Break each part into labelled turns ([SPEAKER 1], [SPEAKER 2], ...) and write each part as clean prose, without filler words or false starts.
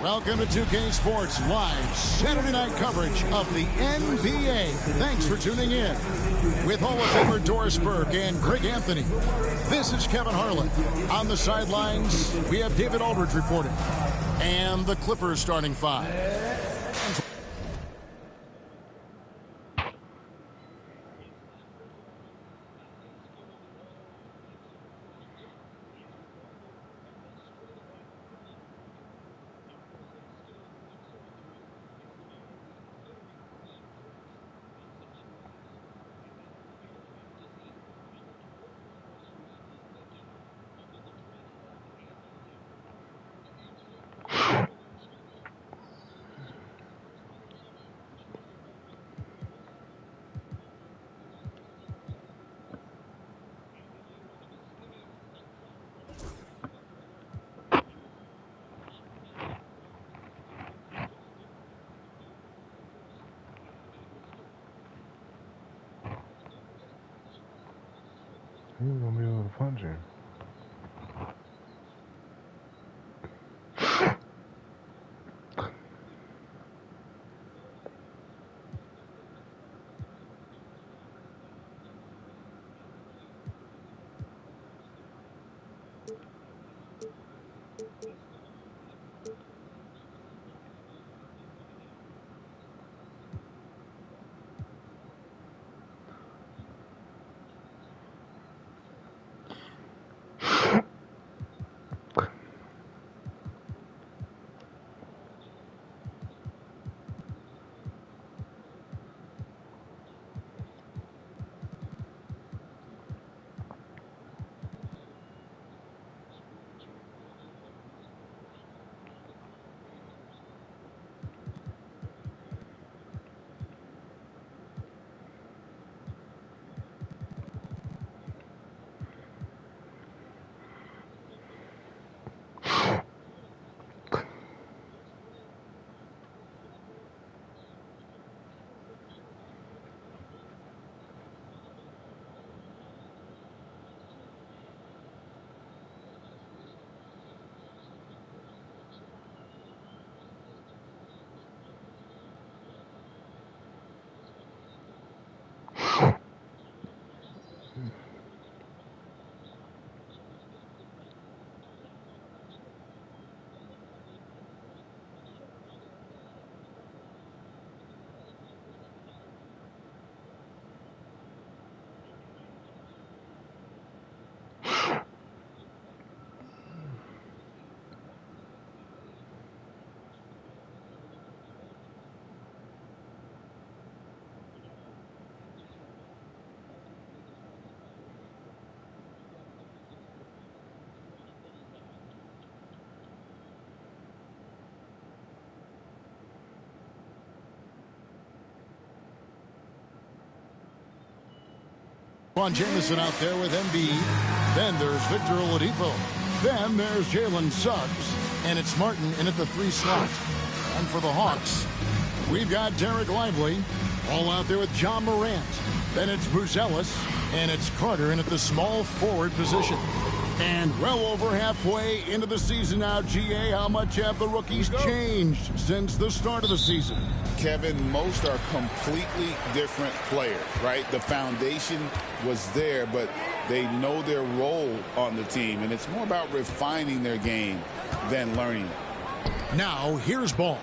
[SPEAKER 1] Welcome to 2K Sports Live Saturday night coverage of the NBA. Thanks for tuning in. With Hall of Famer Doris Burke and Greg Anthony, this is Kevin Harlan. On the sidelines, we have David Aldridge reporting. And the Clippers starting five.
[SPEAKER 2] He was gonna be able to punch him.
[SPEAKER 1] Jamison out there with Embiid. Then there's Victor Oladipo. Then there's Jalen Suggs. And it's Martin in at the 3 slot. And for the Hawks, we've got Derek Lively. All out there with John Morant. Then it's Bruce Ellis. And it's Carter in at the small forward position. And well over halfway into the season now, GA, how much have the rookies changed since the start of the season?
[SPEAKER 3] Kevin, most are completely different players, right? The foundation was there, but they know their role on the team, and it's more about refining their game than learning it.
[SPEAKER 1] Now, here's Ball.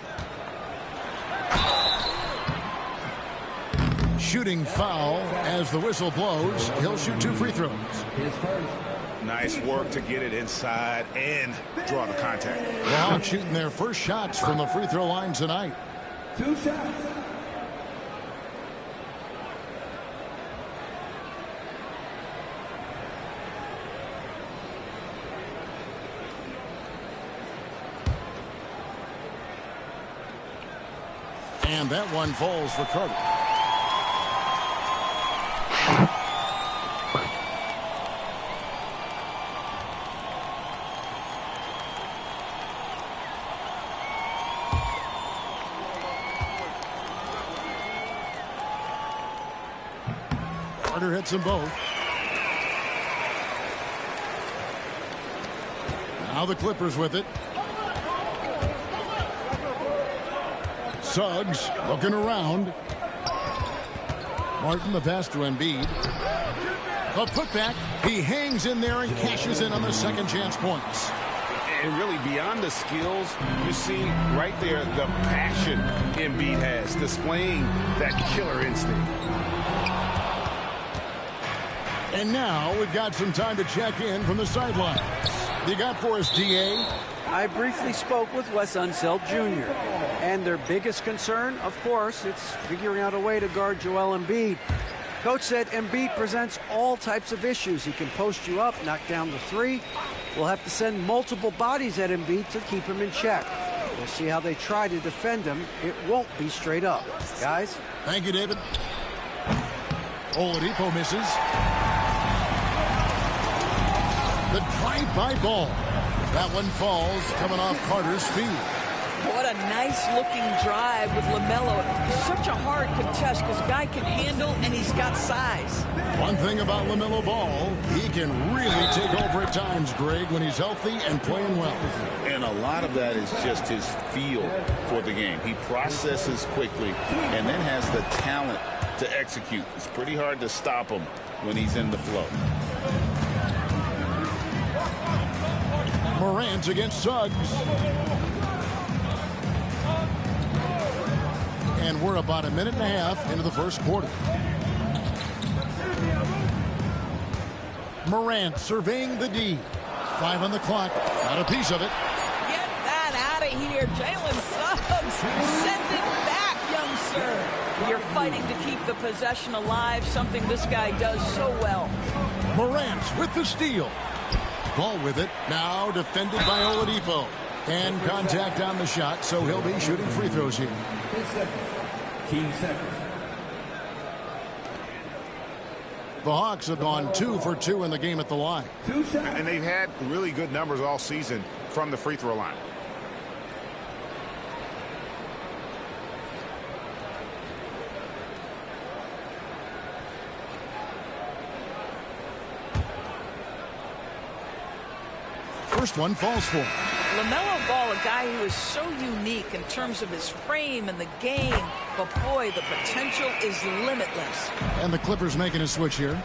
[SPEAKER 1] Shooting foul as the whistle blows. He'll shoot 2 free throws.
[SPEAKER 3] Nice work to get it inside and draw the contact.
[SPEAKER 1] The Hawks shooting their first shots from the free throw line tonight.
[SPEAKER 4] 2 shots.
[SPEAKER 1] And that one falls for Carter. Carter hits them both. Now the Clippers with it. Suggs looking around. Martin, the pass to Embiid. The putback. He hangs in there and cashes in on the second chance points.
[SPEAKER 4] And really, beyond the skills, you see right there the passion Embiid has, displaying that killer instinct.
[SPEAKER 1] And now we've got some time to check in from the sidelines. You got for us, D.A.?
[SPEAKER 5] I briefly spoke with Wes Unseld Jr. And their biggest concern, of course, it's figuring out a way to guard Joel Embiid. Coach said Embiid presents all types of issues. He can post you up, knock down the three. We'll have to send multiple bodies at Embiid to keep him in check. We'll see how they try to defend him. It won't be straight up. Guys?
[SPEAKER 1] Thank you, David. Oladipo misses. The drive-by ball. That one falls, coming off Carter's feet.
[SPEAKER 6] What a nice-looking drive with LaMelo. Such a hard contest because guy can handle and he's got size.
[SPEAKER 1] One thing about LaMelo Ball, he can really take over at times, Greg, when he's healthy and playing well.
[SPEAKER 3] And a lot of that is just his feel for the game. He processes quickly and then has the talent to execute. It's pretty hard to stop him when he's in the flow.
[SPEAKER 1] Morant against Suggs. And we're about a minute and a half into the first quarter. Morant surveying the D. 5 on the clock. Got a piece of it.
[SPEAKER 6] Get that out of here, Jalen Suggs. Send it back, young sir. You're fighting to keep the possession alive, something this guy does so well.
[SPEAKER 1] Morant with the steal. Ball with it. Now defended by Oladipo. And contact on the shot, so he'll be shooting free throws here. The Hawks have gone 2 for 2 in the game at the line.
[SPEAKER 7] And they've had really good numbers all season from the free throw line.
[SPEAKER 1] First one falls for him.
[SPEAKER 6] LaMelo Ball, a guy who is so unique in terms of his frame and the game, but boy, the potential is limitless.
[SPEAKER 1] And the Clippers making a switch here.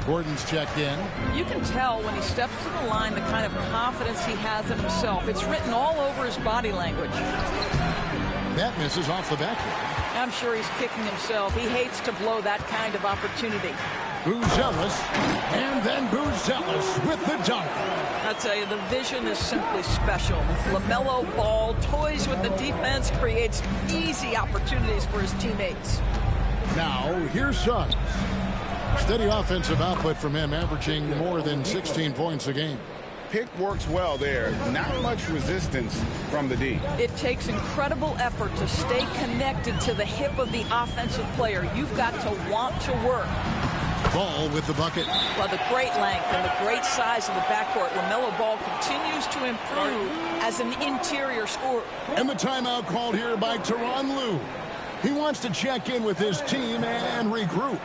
[SPEAKER 1] Gordon's checked in.
[SPEAKER 6] You can tell when he steps to the line the kind of confidence he has in himself. It's written all over his body language.
[SPEAKER 1] That misses off the backboard.
[SPEAKER 6] I'm sure he's kicking himself. He hates to blow that kind of opportunity.
[SPEAKER 1] Boozellis, and then Boozellis with the dunk.
[SPEAKER 6] I tell you, the vision is simply special. LaMelo Ball toys with the defense, creates easy opportunities for his teammates.
[SPEAKER 1] Now, here's Suggs. Steady offensive output from him, averaging more than 16 points a game.
[SPEAKER 3] Pick works well there. Not much resistance from the D.
[SPEAKER 6] It takes incredible effort to stay connected to the hip of the offensive player. You've got to want to work.
[SPEAKER 1] Ball with the bucket.
[SPEAKER 6] Well, the great length and the great size of the backcourt, LaMelo Ball continues to improve as an interior scorer.
[SPEAKER 1] And the timeout called here by Tyronn Lue. He wants to check in with his team and regroup.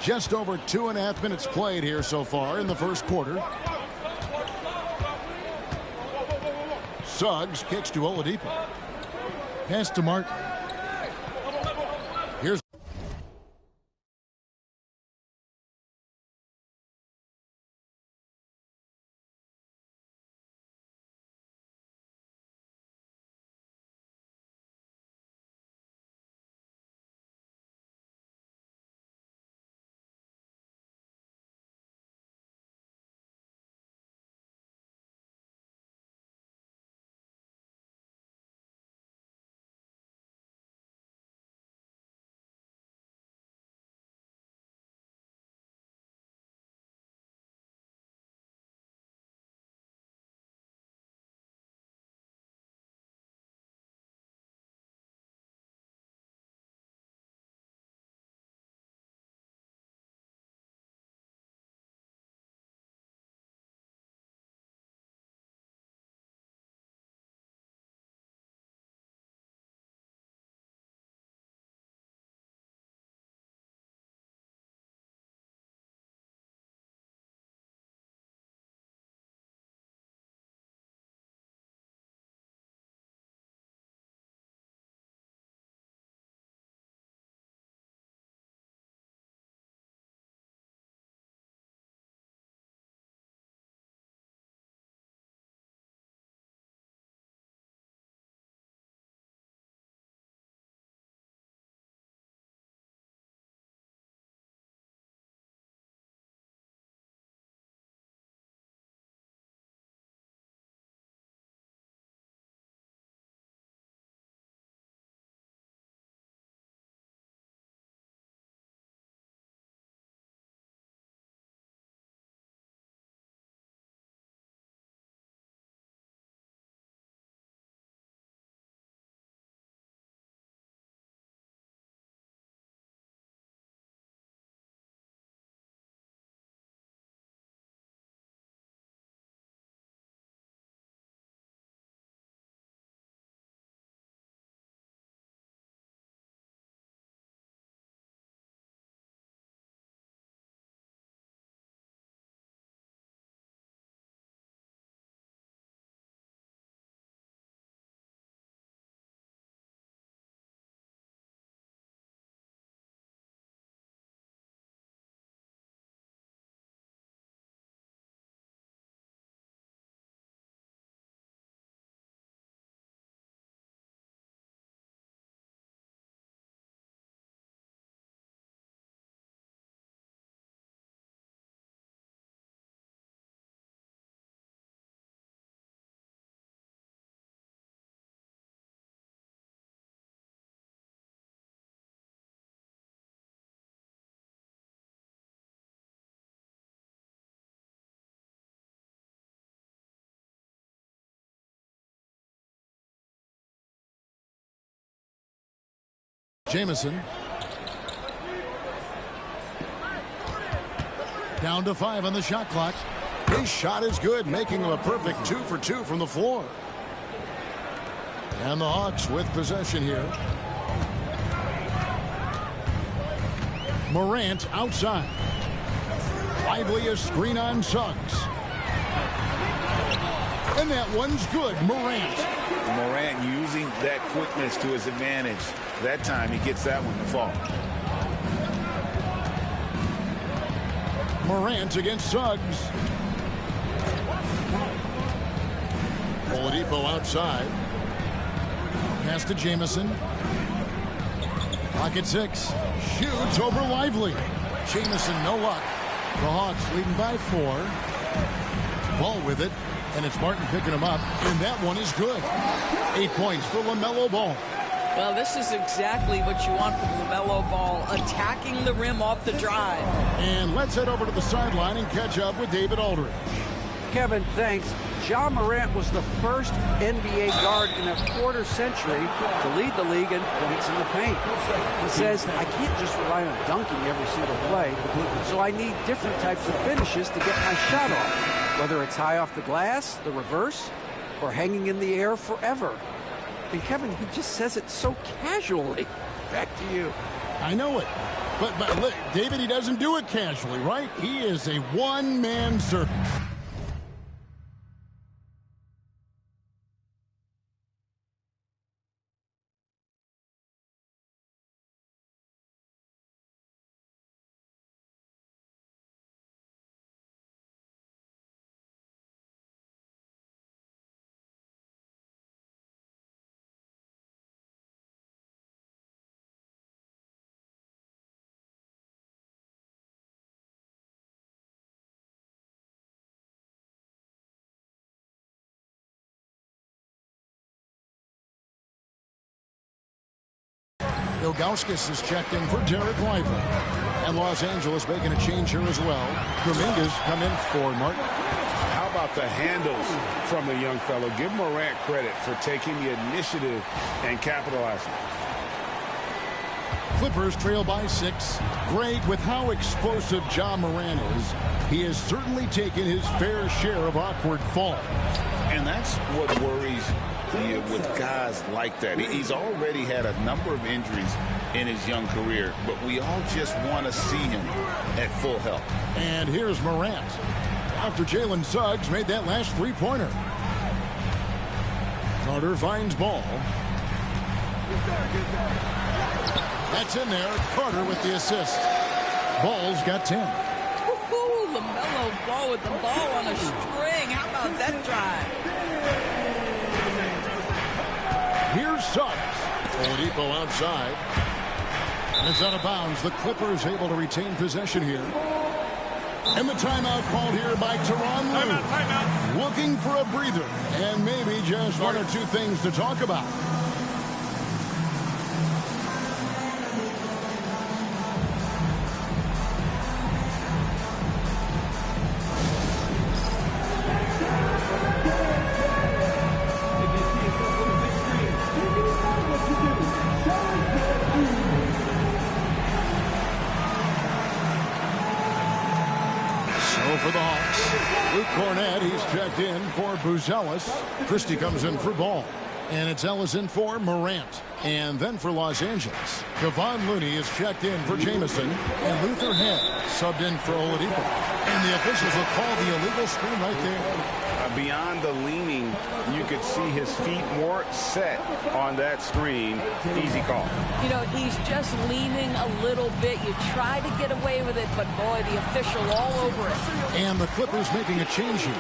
[SPEAKER 1] Just over 2.5 minutes played here so far in the first quarter. Suggs kicks to Oladipo. Pass to Martin. Here's Jamison. Down to 5 on the shot clock. His shot is good, making him a perfect 2 for 2 from the floor. And the Hawks with possession here. Morant outside. Lively a screen on Suggs. And that one's good. Morant
[SPEAKER 3] using that quickness to his advantage. That time he gets that one to fall.
[SPEAKER 1] Morant against Suggs. Oladipo outside. Pass to Jamison. Clock at 6. Shoots over Lively. Jamison, no luck. The Hawks leading by 4. Ball with it. And it's Martin picking him up. And that one is good. 8 points for LaMelo Ball.
[SPEAKER 6] Well, this is exactly what you want from LaMelo Ball, attacking the rim off the drive.
[SPEAKER 1] And let's head over to the sideline and catch up with David Aldridge.
[SPEAKER 5] Kevin, thanks. Ja Morant was the first NBA guard in a quarter century to lead the league in points in the paint. He says, I can't just rely on dunking every single play, so I need different types of finishes to get my shot off, whether it's high off the glass, the reverse, or hanging in the air forever. And Kevin, he just says it so casually. Back to you.
[SPEAKER 1] I know it. But look, David, he doesn't do it casually, right? He is a one-man circus. Ilgauskas is checked in for Derek Lively. And Los Angeles making a change here as well. Dominguez come in for Martin.
[SPEAKER 4] How about the handles from the young fellow? Give Morant credit for taking the initiative and capitalizing.
[SPEAKER 1] Clippers trail by 6. Greg, with how explosive Ja Morant is, he has certainly taken his fair share of awkward falls.
[SPEAKER 3] And that's what worries you with guys like that. He's already had a number of injuries in his young career, but we all just want to see him at full health.
[SPEAKER 1] And here's Morant after Jalen Suggs made that last three-pointer. Carter finds ball. That's in there. Carter with the assist. Ball's got 10.
[SPEAKER 6] Ooh, LaMelo Ball with the ball on a string. How about that drive?
[SPEAKER 1] Here's Suggs. Oladipo outside. And it's out of bounds. The Clippers able to retain possession here. And the timeout called here by Tyronn Lue.
[SPEAKER 4] Timeout.
[SPEAKER 1] Looking for a breather. And maybe just one or two things to talk about. For the Hawks, Luke Cornett, he's checked in for Buzelis. Christie comes in for Ball. And it's Ellis in for Morant. And then for Los Angeles, Kevon Looney is checked in for Jamison. And Luther Head subbed in for Oladipo. And the officials will call the illegal screen right there.
[SPEAKER 4] Beyond the leaning, you could see his feet more set on that screen. Easy call.
[SPEAKER 6] You know, he's just leaning a little bit. You try to get away with it, but boy, the official all over it.
[SPEAKER 1] And the Clippers making a change here.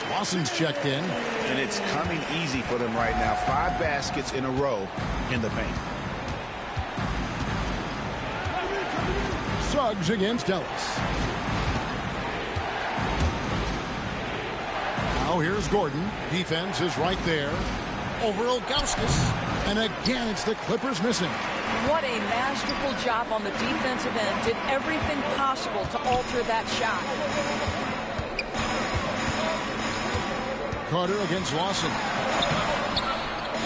[SPEAKER 1] Lawson's checked in.
[SPEAKER 3] And it's coming easy for them right now. 5 baskets in a row in the paint.
[SPEAKER 1] Suggs against Ellis. Now here's Gordon. Defense is right there. Over Ilgauskas. And again, it's the Clippers missing.
[SPEAKER 6] What a masterful job on the defensive end. Did everything possible to alter that shot.
[SPEAKER 1] Carter against Lawson.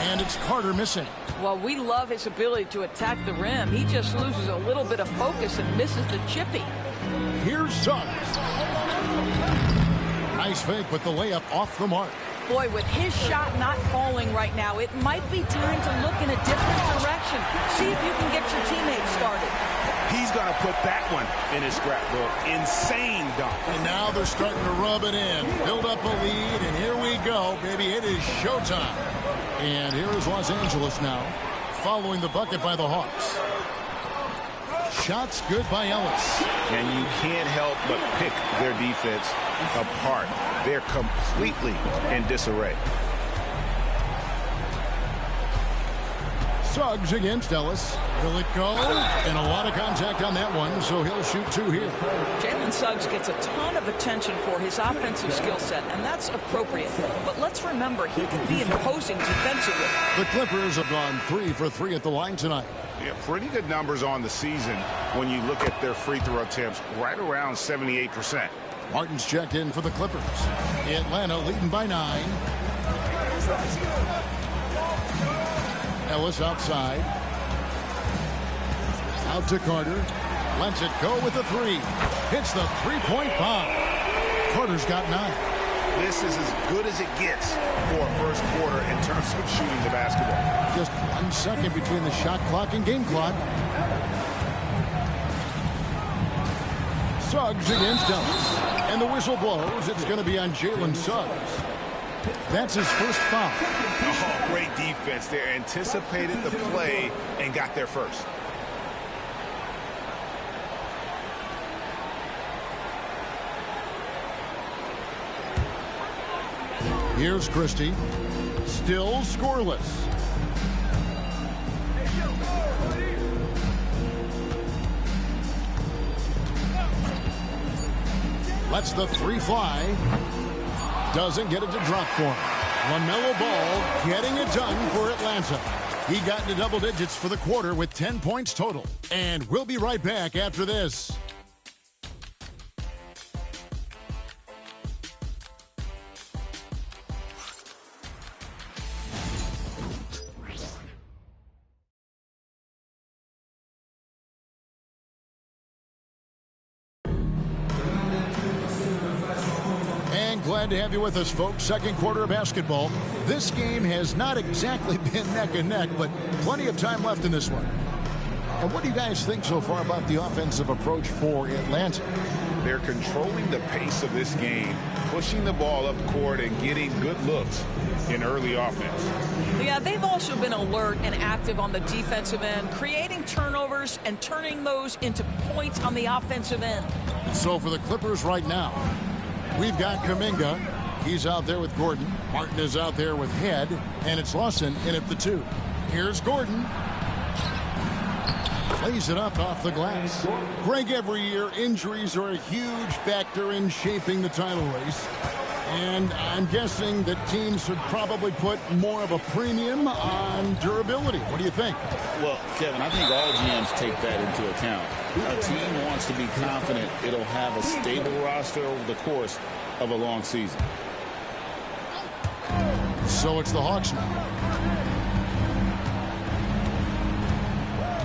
[SPEAKER 1] And it's Carter missing.
[SPEAKER 6] Well, we love his ability to attack the rim. He just loses a little bit of focus and misses the chippy.
[SPEAKER 1] Here's Suggs. Nice fake, but the layup off the mark.
[SPEAKER 6] Boy, with his shot not falling right now, it might be time to look in a different direction. See if you can get your teammates started.
[SPEAKER 4] He's going to put that one in his scrapbook. Insane dunk.
[SPEAKER 1] And now they're starting to rub it in. Build up a lead, and here we go, baby. It is showtime. And here is Los Angeles now, following the bucket by the Hawks. Shots good by Ellis.
[SPEAKER 3] And you can't help but pick their defense apart. They're completely in disarray.
[SPEAKER 1] Suggs against Ellis. Will it go? And a lot of contact on that one, so he'll shoot 2 here.
[SPEAKER 6] Jalen Suggs gets a ton of attention for his offensive skill set, and that's appropriate. But let's remember, he can be imposing defensively.
[SPEAKER 1] The Clippers have gone 3 for 3 at the line tonight.
[SPEAKER 7] Yeah, pretty good numbers on the season when you look at their free throw attempts, right around 78%.
[SPEAKER 1] Martin's checked in for the Clippers. Atlanta leading by 9. Ellis outside. Out to Carter. Lets it go with the 3. Hits the three-point bomb. Carter's got 9.
[SPEAKER 7] This is as good as it gets for a first quarter in terms of shooting the basketball.
[SPEAKER 1] Just 1 second between the shot clock and game clock. Suggs against Ellis. And the whistle blows. It's going to be on Jalen Suggs. That's his first foul.
[SPEAKER 7] Oh, great defense there. Anticipated the play and got there first.
[SPEAKER 1] Here's Christie. Still scoreless. Lets the three fly. Doesn't get it to drop for him. LaMelo Ball getting it done for Atlanta. He got into double digits for the quarter with 10 points total. And we'll be right back after this. Glad to have you with us, folks. Second quarter of basketball. This game has not exactly been neck and neck, but plenty of time left in this one. And what do you guys think so far about the offensive approach for Atlanta?
[SPEAKER 7] They're controlling the pace of this game, pushing the ball up court and getting good looks in early offense.
[SPEAKER 6] Yeah, they've also been alert and active on the defensive end, creating turnovers and turning those into points on the offensive end.
[SPEAKER 1] So for the Clippers right now, we've got Kuminga. He's out there with Gordon. Martin is out there with Head. And it's Lawson in at the 2. Here's Gordon. Plays it up off the glass. Greg, every year, injuries are a huge factor in shaping the title race. And I'm guessing that teams should probably put more of a premium on durability. What do you think?
[SPEAKER 3] Well, Kevin, I think all GMs take that into account. A team wants to be confident it'll have a stable roster over the course of a long season.
[SPEAKER 1] So it's the Hawks now.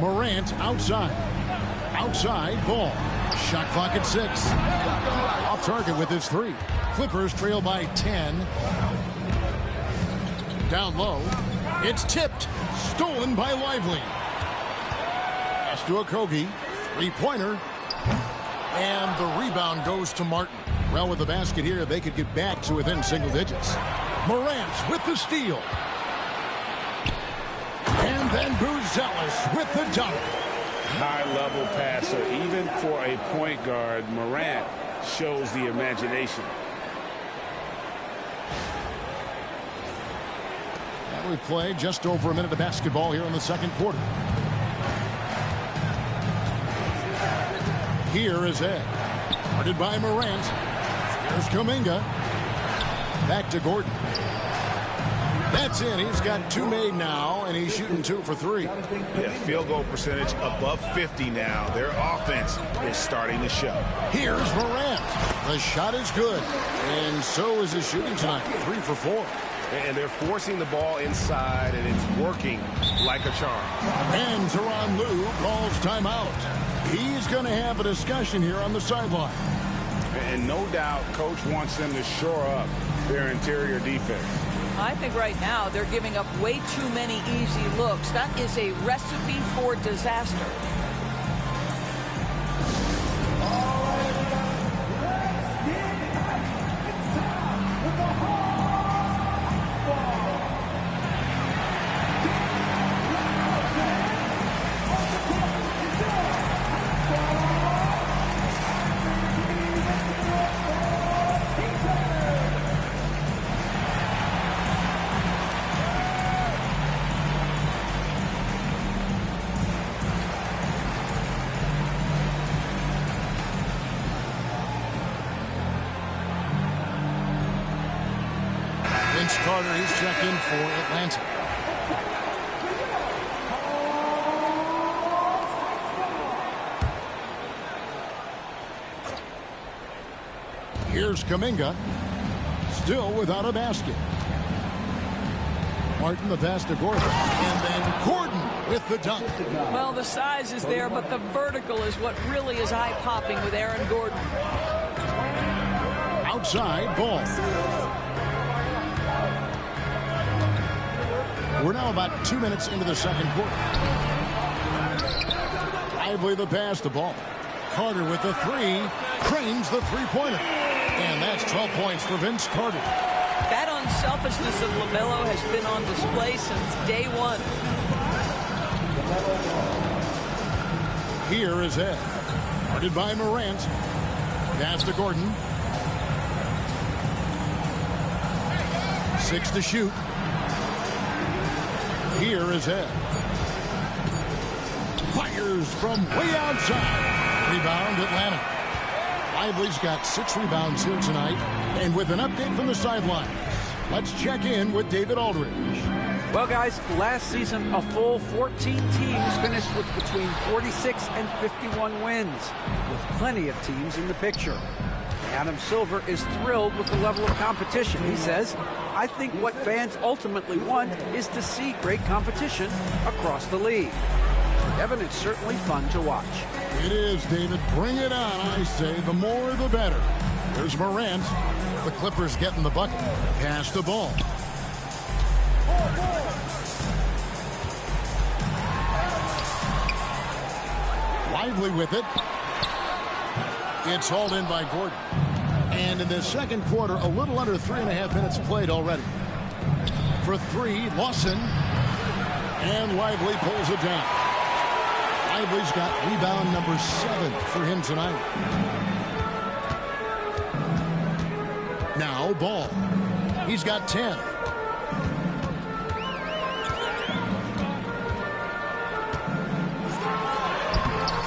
[SPEAKER 1] Morant outside. Outside, Ball. Shot clock at 6. Off target with his 3. Clippers trail by 10. Down low. It's tipped. Stolen by Lively. Pass to Okogie. Three-pointer. And the rebound goes to Martin. Well, with the basket here, they could get back to within single digits. Morant with the steal. And then Buzelis with the dunk.
[SPEAKER 4] High-level passer. Even for a point guard, Morant shows the imagination.
[SPEAKER 1] And we play just over a minute of basketball here in the second quarter. Here is Ed. Guarded by Morant. Here's Kuminga. Back to Gordon. That's it. He's got 2 made now, and he's shooting 2 for 3.
[SPEAKER 7] Yeah, field goal percentage above 50 now. Their offense is starting to show.
[SPEAKER 1] Here's Morant. The shot is good, and so is his shooting tonight. 3 for 4.
[SPEAKER 4] And they're forcing the ball inside, and it's working like a charm.
[SPEAKER 1] And Tyronn Lue calls timeout. He's going to have a discussion here on the sideline.
[SPEAKER 4] And no doubt, Coach wants them to shore up their interior defense.
[SPEAKER 6] I think right now they're giving up way too many easy looks. That is a recipe for disaster.
[SPEAKER 1] Carter, he's checked in for Atlanta. Here's Kuminga. Still without a basket. Martin the pass to Gordon. And then Gordon with the dunk.
[SPEAKER 6] Well, the size is there, but the vertical is what really is eye-popping with Aaron Gordon.
[SPEAKER 1] Outside, Ball. We're now about 2 minutes into the second quarter. Lively the pass to Ball. Carter with the 3. Cranes the three-pointer. And that's 12 points for Vince Carter.
[SPEAKER 6] That unselfishness of LaMelo has been on display since day one.
[SPEAKER 1] Here is Ed. Guarded by Morant. Pass to Gordon. 6 to shoot. Here is Ed. Fires from way outside. Rebound Atlanta. Lively's got 6 rebounds here tonight. And with an update from the sidelines, let's check in with David Aldridge.
[SPEAKER 5] Well, guys, last season, a full 14 teams finished with between 46 and 51 wins, with plenty of teams in the picture. Adam Silver is thrilled with the level of competition. He says, I think what fans ultimately want is to see great competition across the league. Evan, it's certainly fun to watch.
[SPEAKER 1] It is, David. Bring it on, I say. The more, the better. There's Morant. The Clippers getting the bucket. Pass the ball. Lively with it. It's hauled in by Gordon. And in the second quarter, a little under 3.5 minutes played already. For 3, Lawson. And Lively pulls it down. Lively's got rebound number 7 for him tonight. Now Ball. He's got 10.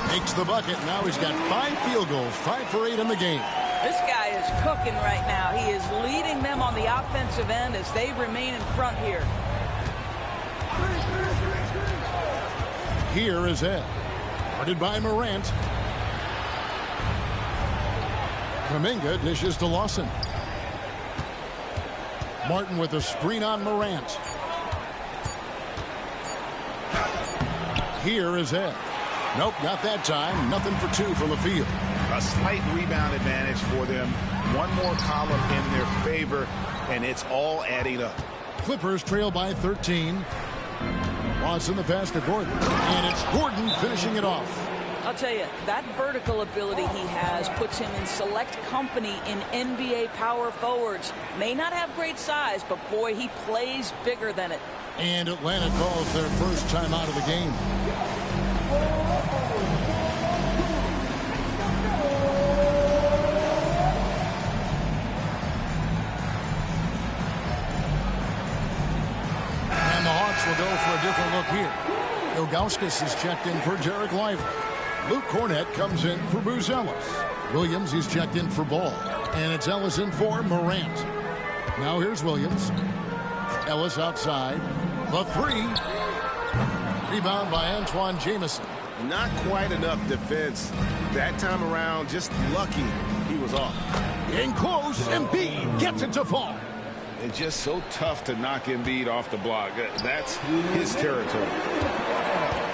[SPEAKER 1] Makes the bucket. Now he's got 5 field goals, 5 for 8 in the game.
[SPEAKER 6] This guy is cooking right now. He is leading them on the offensive end as they remain in front here.
[SPEAKER 1] Here is Ed. Guarded by Morant. Kuminga dishes to Lawson. Martin with a screen on Morant. Here is Ed. Nope, not that time. Nothing for 2 from the field.
[SPEAKER 3] A slight rebound advantage for them. One more column in their favor, and it's all adding up.
[SPEAKER 1] Clippers trail by 13. Lawson the pass to Gordon. And it's Gordon finishing it off.
[SPEAKER 6] I'll tell you, that vertical ability he has puts him in select company in NBA power forwards. May not have great size, but boy, he plays bigger than it.
[SPEAKER 1] And Atlanta calls their first time out of the game. And the Hawks will go for a different look here. Ilgauskas is checked in for Derek Lively. Luke Cornett comes in for Bruce Ellis. Williams is checked in for Ball. And it's Ellis in for Morant. Now here's Williams. Ellis outside. The 3. Rebound by Antoine Jamison.
[SPEAKER 4] Not quite enough defense that time around. Just lucky he was off.
[SPEAKER 1] In close, Embiid gets it to fall.
[SPEAKER 3] It's just so tough to knock Embiid off the block. That's his territory.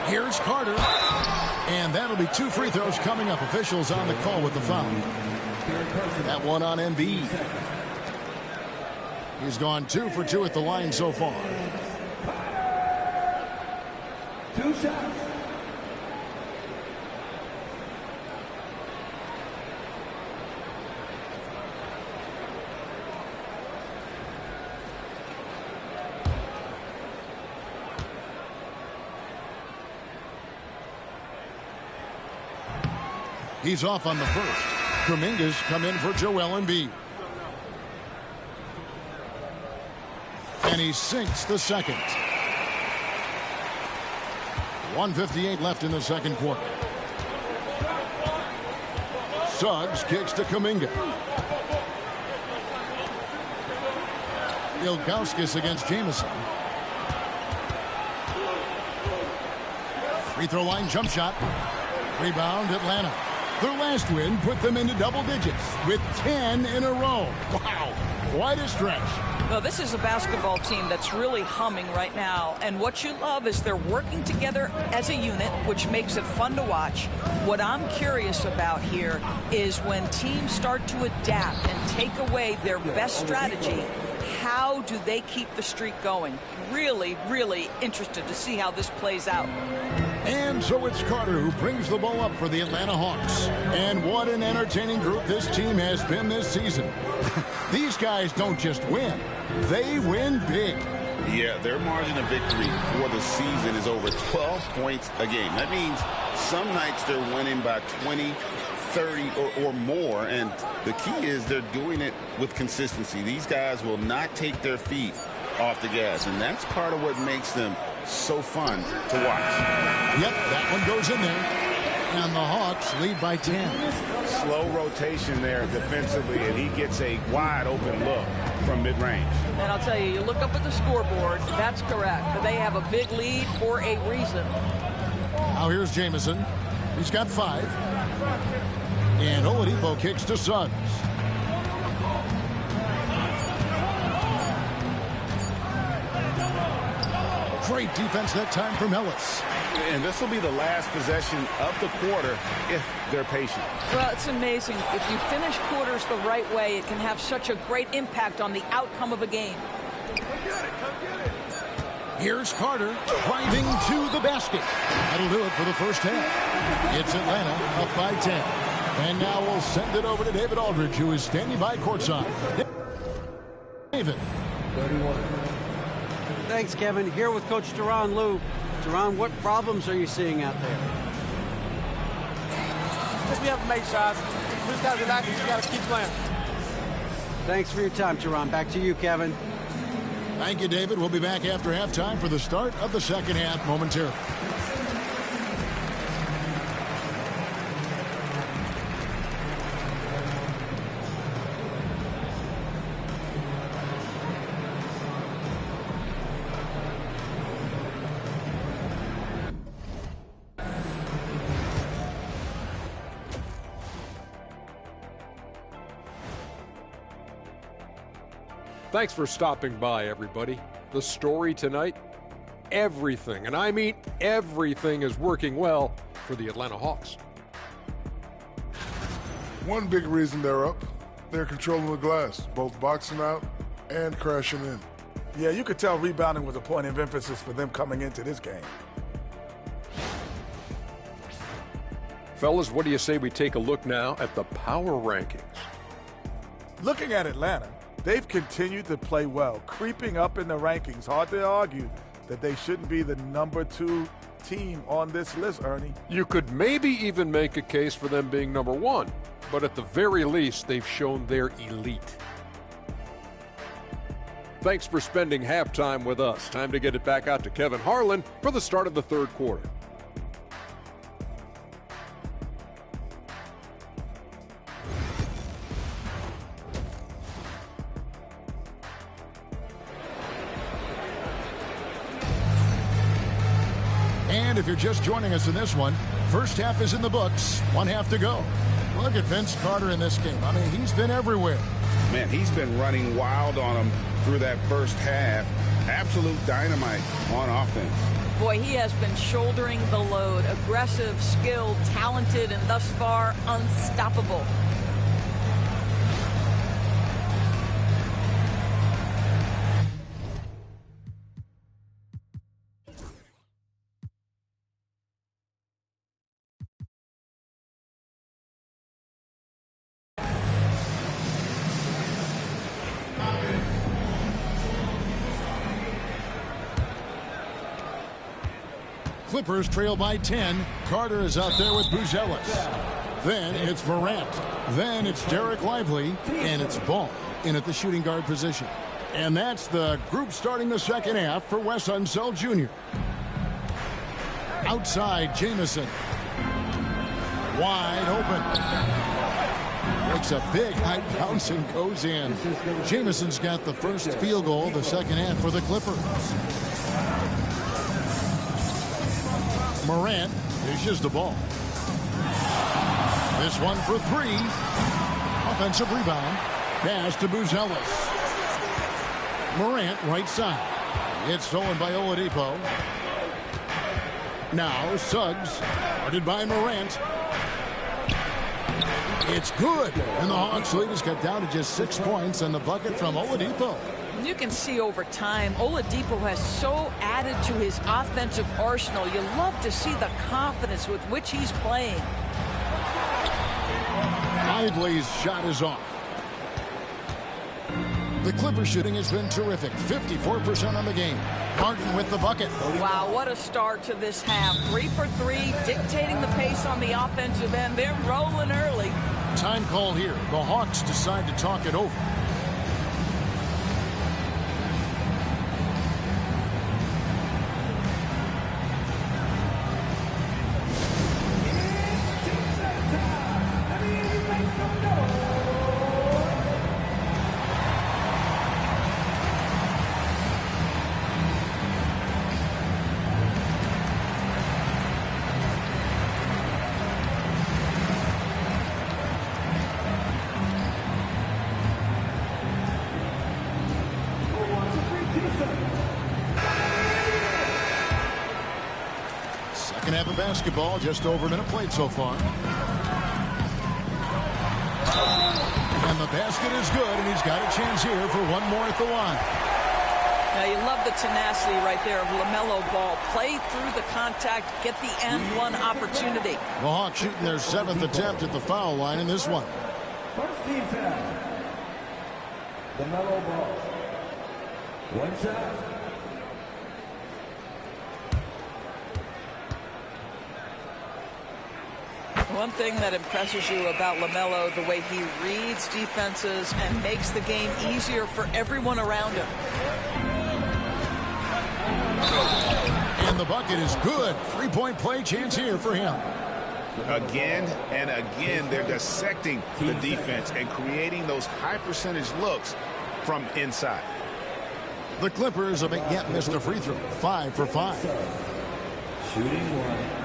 [SPEAKER 1] Here's Carter. And that'll be 2 free throws coming up. Officials on the call with the foul. That one on Embiid. He's gone 2 for 2 at the line so far.
[SPEAKER 8] 2 shots.
[SPEAKER 1] He's off on the first. Kuminga's come in for Joel Embiid. And he sinks the second. 1:58 left in the second quarter. Suggs kicks to Kuminga. Ilgauskas against Jamison. Free throw line jump shot. Rebound Atlanta. Their last win put them into double digits with 10 in a row. Wow, quite a stretch.
[SPEAKER 6] Well, this is a basketball team that's really humming right now. And what you love is they're working together as a unit, which makes it fun to watch. What I'm curious about here is when teams start to adapt and take away their best strategy, How do they keep the streak going? Really, really interested to see how this plays out.
[SPEAKER 1] And so it's Carter who brings the ball up for the Atlanta Hawks. And what an entertaining group this team has been this season. These guys don't just win, they win big.
[SPEAKER 4] Yeah, their margin of victory for the season is over 12 points a game. That means some nights they're winning by 20, 30 or more, and the key is they're doing it with consistency. These guys will not take their feet off the gas, and that's part of what makes them so fun to watch.
[SPEAKER 1] Yep, that one goes in there. And the Hawks lead by 10.
[SPEAKER 3] Slow rotation there defensively, and he gets a wide open look from mid-range.
[SPEAKER 6] And I'll tell you, you look up at the scoreboard, that's correct. They have a big lead for a reason.
[SPEAKER 1] Now here's Jamison. He's got 5. And Oladipo kicks to Suggs. Great defense that time from Ellis.
[SPEAKER 3] And this will be the last possession of the quarter if they're patient.
[SPEAKER 6] Well, it's amazing. If you finish quarters the right way, it can have such a great impact on the outcome of a game.
[SPEAKER 1] Here's Carter driving to the basket. That'll do it for the first half. It's Atlanta up by 10. And now we'll send it over to David Aldridge, who is standing by courtside. David.
[SPEAKER 5] Thanks, Kevin. Here with Coach Duran Lou. Duran, what problems are you seeing out there?
[SPEAKER 9] Just we have to make shots. We just got to relax and just got to keep playing.
[SPEAKER 5] Thanks for your time, Duran. Back to you, Kevin.
[SPEAKER 1] Thank you, David. We'll be back after halftime for the start of the second half momentarily.
[SPEAKER 10] Thanks for stopping by, everybody. The story tonight, everything, and I mean everything, is working well for the Atlanta Hawks.
[SPEAKER 2] One big reason they're up, they're controlling the glass, both boxing out and crashing in.
[SPEAKER 9] Yeah, you could tell rebounding was a point of emphasis for them coming into this game.
[SPEAKER 10] Fellas, what do you say we take a look now at the power rankings?
[SPEAKER 9] Looking at Atlanta, they've continued to play well, creeping up in the rankings. Hard to argue that they shouldn't be the #2 team on this list, Ernie.
[SPEAKER 10] You could maybe even make a case for them being #1, but at the very least, they've shown they're elite. Thanks for spending halftime with us. Time to get it back out to Kevin Harlan for the start of the third quarter.
[SPEAKER 1] And if you're just joining us in this one, first half is in the books, 1 half to go. Look at Vince Carter in this game. I mean, he's been everywhere.
[SPEAKER 3] Man, he's been running wild on them through that first half. Absolute dynamite on offense.
[SPEAKER 6] Boy, he has been shouldering the load. Aggressive, skilled, talented, and thus far unstoppable.
[SPEAKER 1] Clippers trail by 10. Carter is out there with Buzelis. Then it's Morant. Then it's Derek Lively. And it's Ball in at the shooting guard position. And that's the group starting the second half for Wes Unseld Jr. Outside, Jamison. Wide open. Makes a big high bounce and goes in. Jamison's got the first field goal of the second half for the Clippers. Morant dishes the ball. This one for 3. Offensive rebound. Pass to Buzelis. Morant right side. It's stolen by Oladipo. Now Suggs. Guarded by Morant. It's good. And the Hawks lead has cut down to just 6 points, and the bucket from Oladipo.
[SPEAKER 6] You can see over time, Oladipo has so added to his offensive arsenal. You love to see the confidence with which he's playing.
[SPEAKER 1] Lively's shot is off. The Clippers shooting has been terrific. 54% on the game. Martin with the bucket.
[SPEAKER 6] Wow, what a start to this half. 3 for 3, dictating the pace on the offensive end. They're rolling early.
[SPEAKER 1] Time call here. The Hawks decide to talk it over. Second half of basketball, just over a minute played so far. And the basket is good, and he's got a chance here for one more at the line.
[SPEAKER 6] Now, you love the tenacity right there of LaMelo Ball. Play through the contact, get the and one opportunity.
[SPEAKER 1] The Hawks shooting their 7th attempt at the foul line in this one.
[SPEAKER 8] First team foul. LaMelo Ball. One shot.
[SPEAKER 6] One thing that impresses you about LaMelo, the way he reads defenses and makes the game easier for everyone around him.
[SPEAKER 1] And the bucket is good. 3-point play chance here for him.
[SPEAKER 3] Again and again, they're dissecting the defense and creating those high percentage looks from inside.
[SPEAKER 1] The Clippers have yet missed a free throw. 5 for 5.
[SPEAKER 8] Shooting one.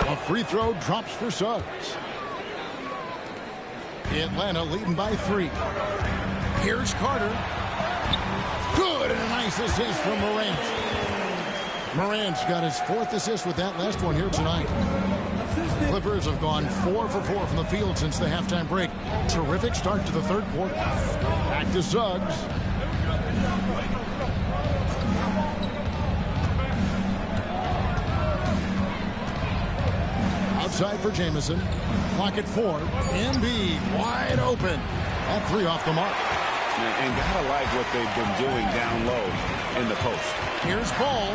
[SPEAKER 1] A free throw drops for Suggs. Atlanta leading by 3. Here's Carter. Good, and a nice assist from Morant. Morant's got his 4th assist with that last one here tonight. Clippers have gone 4 for 4 from the field since the halftime break. Terrific start to the 3rd quarter. Back to Suggs. Outside for Jamison. Clock at 4. Embiid wide open. That 3 off the mark.
[SPEAKER 3] And gotta like what they've been doing down low in the post.
[SPEAKER 1] Here's Ball.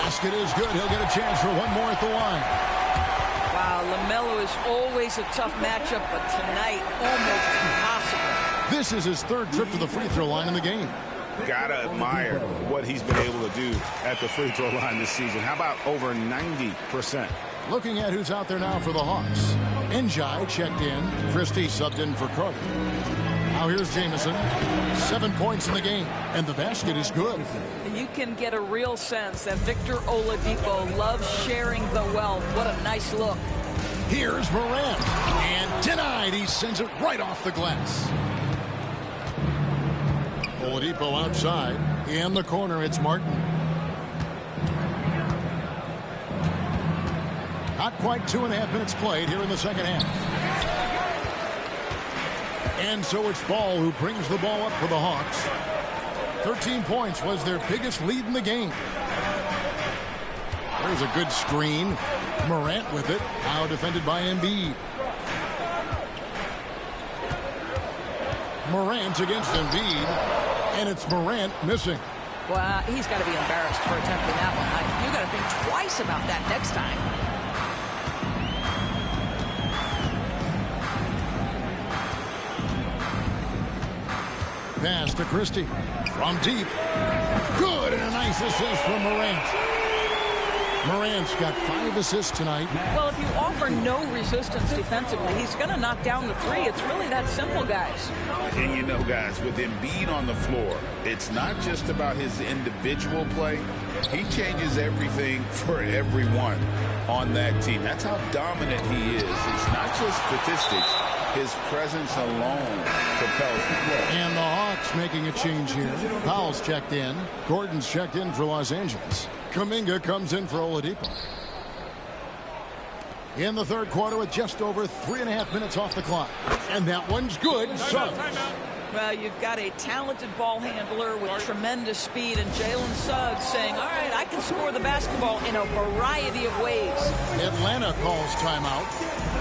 [SPEAKER 1] Basket is good. He'll get a chance for one more at the line.
[SPEAKER 6] Wow, LaMelo is always a tough matchup, but tonight almost impossible.
[SPEAKER 1] This is his 3rd trip to the free throw line in the game.
[SPEAKER 3] Gotta admire what he's been able to do at the free throw line this season. How about over 90%?
[SPEAKER 1] Looking at who's out there now for the Hawks. Njai checked in. Christie subbed in for Carter. Now here's Jamison. 7 points in the game, and the basket is good.
[SPEAKER 6] You can get a real sense that Victor Oladipo loves sharing the wealth. What a nice look.
[SPEAKER 1] Here's Morant. And denied. He sends it right off the glass. Oladipo outside. In the corner, it's Martin. Not quite 2.5 minutes played here in the second half. And so it's Ball who brings the ball up for the Hawks. 13 points was their biggest lead in the game. There's a good screen. Morant with it. Now defended by Embiid. Morant against Embiid. And it's Morant missing.
[SPEAKER 6] Well, he's got to be embarrassed for attempting that one. You got to think twice about that next time.
[SPEAKER 1] Pass to Christie. From deep. Good, and a nice assist from Morant. Morant's got 5 assists tonight.
[SPEAKER 6] Well, if you offer no resistance defensively, he's going to knock down the three. It's really that simple, guys.
[SPEAKER 3] And you know, guys, with Embiid on the floor, it's not just about his individual play. He changes everything for everyone on that team. That's how dominant he is. It's not just statistics. His presence alone propels the play.
[SPEAKER 1] And the Hawks making a change here. Powell's checked in. Gordon's checked in for Los Angeles. Kuminga comes in for Oladipo. In the third quarter with just over 3.5 minutes off the clock. And that one's good. Suggs.
[SPEAKER 6] Well, you've got a talented ball handler with tremendous speed, and Jalen Suggs saying, all right, I can score the basketball in a variety of ways.
[SPEAKER 1] Atlanta calls timeout.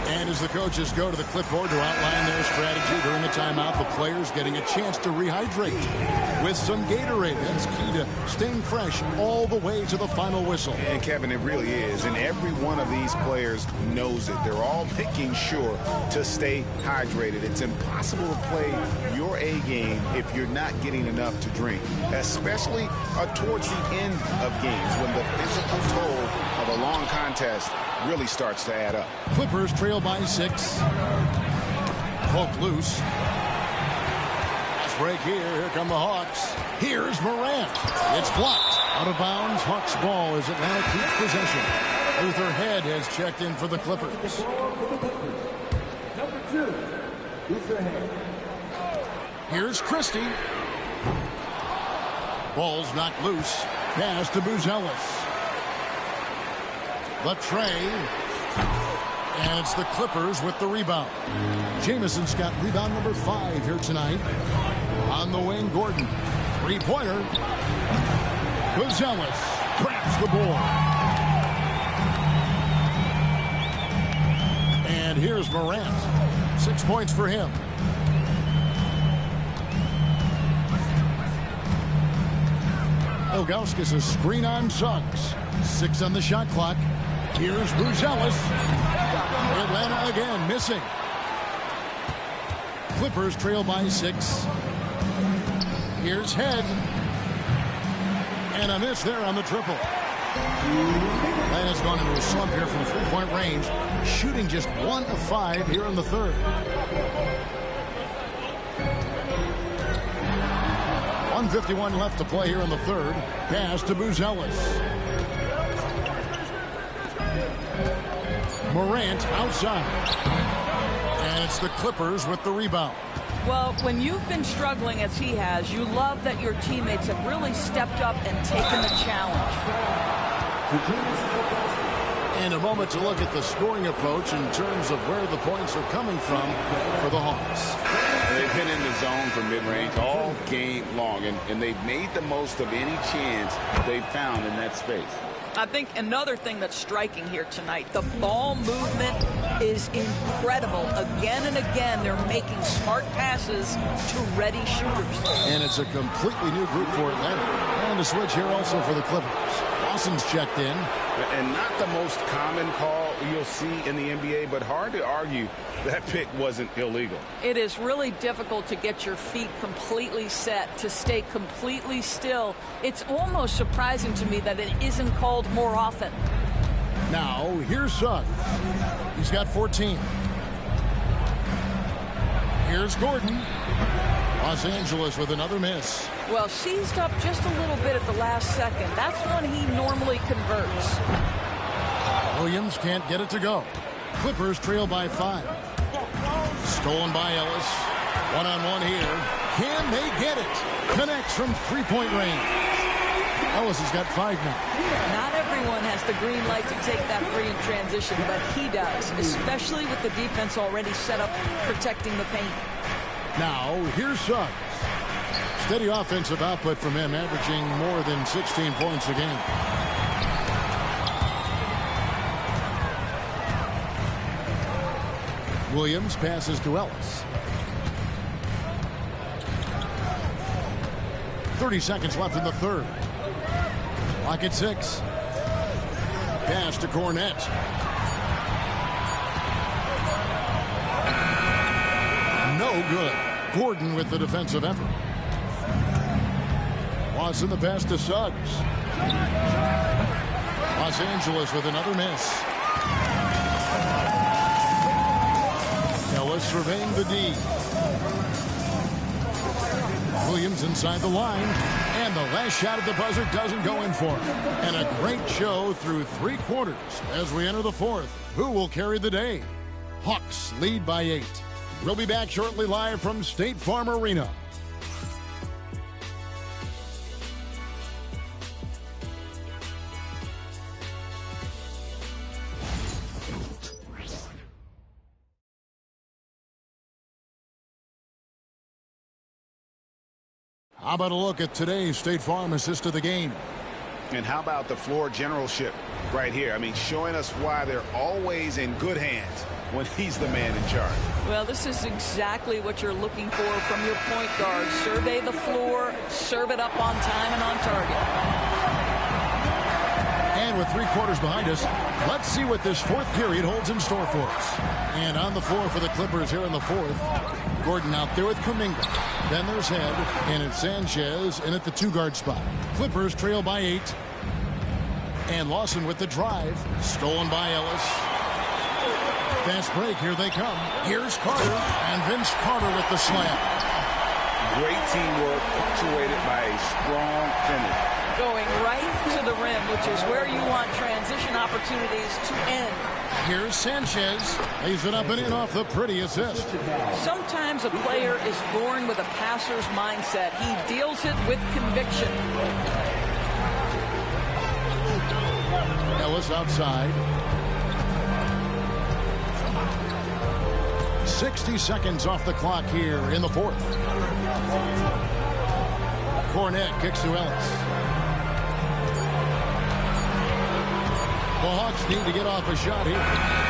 [SPEAKER 1] And as the coaches go to the clipboard to outline their strategy during the timeout, the players getting a chance to rehydrate with some Gatorade. That's key to staying fresh all the way to the final whistle.
[SPEAKER 3] And Kevin, it really is. And every one of these players knows it. They're all making sure to stay hydrated. It's impossible to play your A game if you're not getting enough to drink, especially towards the end of games when the physical toll of a long contest really starts to add up.
[SPEAKER 1] Clippers trail by 6. Poke loose. Fast break here. Here come the Hawks. Here's Morant. It's blocked. Out of bounds. Hawks ball as Atlanta keeps possession. Luther Head has checked in for the Clippers.
[SPEAKER 8] Number 2, Luther Head.
[SPEAKER 1] Here's Christie. Ball's knocked loose. Pass to Buzelis. The tray. And it's the Clippers with the rebound. Jameson's got rebound number 5 here tonight. On the wing, Gordon. Three-pointer. Buzelis grabs the board. And here's Morant. 6 points for him. Ilgauskas a screen on Suggs. 6 on the shot clock. Here's Buzelis. Atlanta again missing. Clippers trail by 6. Here's Head. And a miss there on the triple. Atlanta's gone into a slump here from three-point range, shooting just 1 of 5 here in the third. 1:51 left to play here in the third. Pass to Buzelis. Morant outside. And it's the Clippers with the rebound.
[SPEAKER 6] Well, when you've been struggling as he has, you love that your teammates have really stepped up and taken the challenge.
[SPEAKER 1] And a moment to look at the scoring approach in terms of where the points are coming from for the Hawks.
[SPEAKER 3] They've been in the zone for mid-range all game long, and they've made the most of any chance they've found in that space.
[SPEAKER 6] I think another thing that's striking here tonight, the ball movement is incredible. Again and again, they're making smart passes to ready shooters.
[SPEAKER 1] And it's a completely new group for Atlanta. And a switch here also for the Clippers. Lawson's checked in.
[SPEAKER 3] And not the most common call you'll see in the NBA, but hard to argue that pick wasn't illegal.
[SPEAKER 6] It is really difficult to get your feet completely set, to stay completely still. It's almost surprising to me that it isn't called more often.
[SPEAKER 1] Now, here's Suggs. He's got 14. Here's Gordon. Los Angeles with another miss.
[SPEAKER 6] Well, seized up just a little bit at the last second. That's when he normally converts.
[SPEAKER 1] Williams can't get it to go. Clippers trail by 5. Stolen by Ellis. One-on-one here. Can they get it? Connects from three-point range. Ellis has got 5 now.
[SPEAKER 6] Not everyone has the green light to take that free in transition, but he does, especially with the defense already set up protecting the paint.
[SPEAKER 1] Now, here's Suggs. Steady offensive output from him, averaging more than 16 points a game. Williams passes to Ellis. 30 seconds left in the third. Clock at 6. Pass to Cornette. No good. Gordon with the defensive effort. Watson the pass to Suggs. Los Angeles with another miss. Ellis surveying the D. Williams inside the line. And the last shot at the buzzer doesn't go in for him. And a great show through 3 quarters as we enter the 4th. Who will carry the day? Hawks lead by 8. We'll be back shortly live from State Farm Arena. How about a look at today's State Farm assist of the game?
[SPEAKER 3] And how about the floor generalship right here? I mean, showing us why they're always in good hands when he's the man in charge.
[SPEAKER 6] Well, this is exactly what you're looking for from your point guard. Survey the floor, serve it up on time and on target.
[SPEAKER 1] And with 3 quarters behind us, let's see what this 4th period holds in store for us. And on the floor for the Clippers here in the 4th, Gordon out there with Kuminga. Then there's Head, and it's Sanchez in at the 2-guard spot. Clippers trail by 8. And Lawson with the drive. Stolen by Ellis. Fast break. Here they come. Here's Carter. And Vince Carter with the slam.
[SPEAKER 3] Great teamwork punctuated by a strong finish.
[SPEAKER 6] Going right to the rim, which is where you want transition opportunities to end.
[SPEAKER 1] Here's Sanchez. Lays it up and in off the pretty assist.
[SPEAKER 6] Sometimes a player is born with a passer's mindset. He deals it with conviction.
[SPEAKER 1] Ellis outside. 60 seconds off the clock here in the 4th. Cornette kicks to Ellis. The Hawks need to get off a shot here.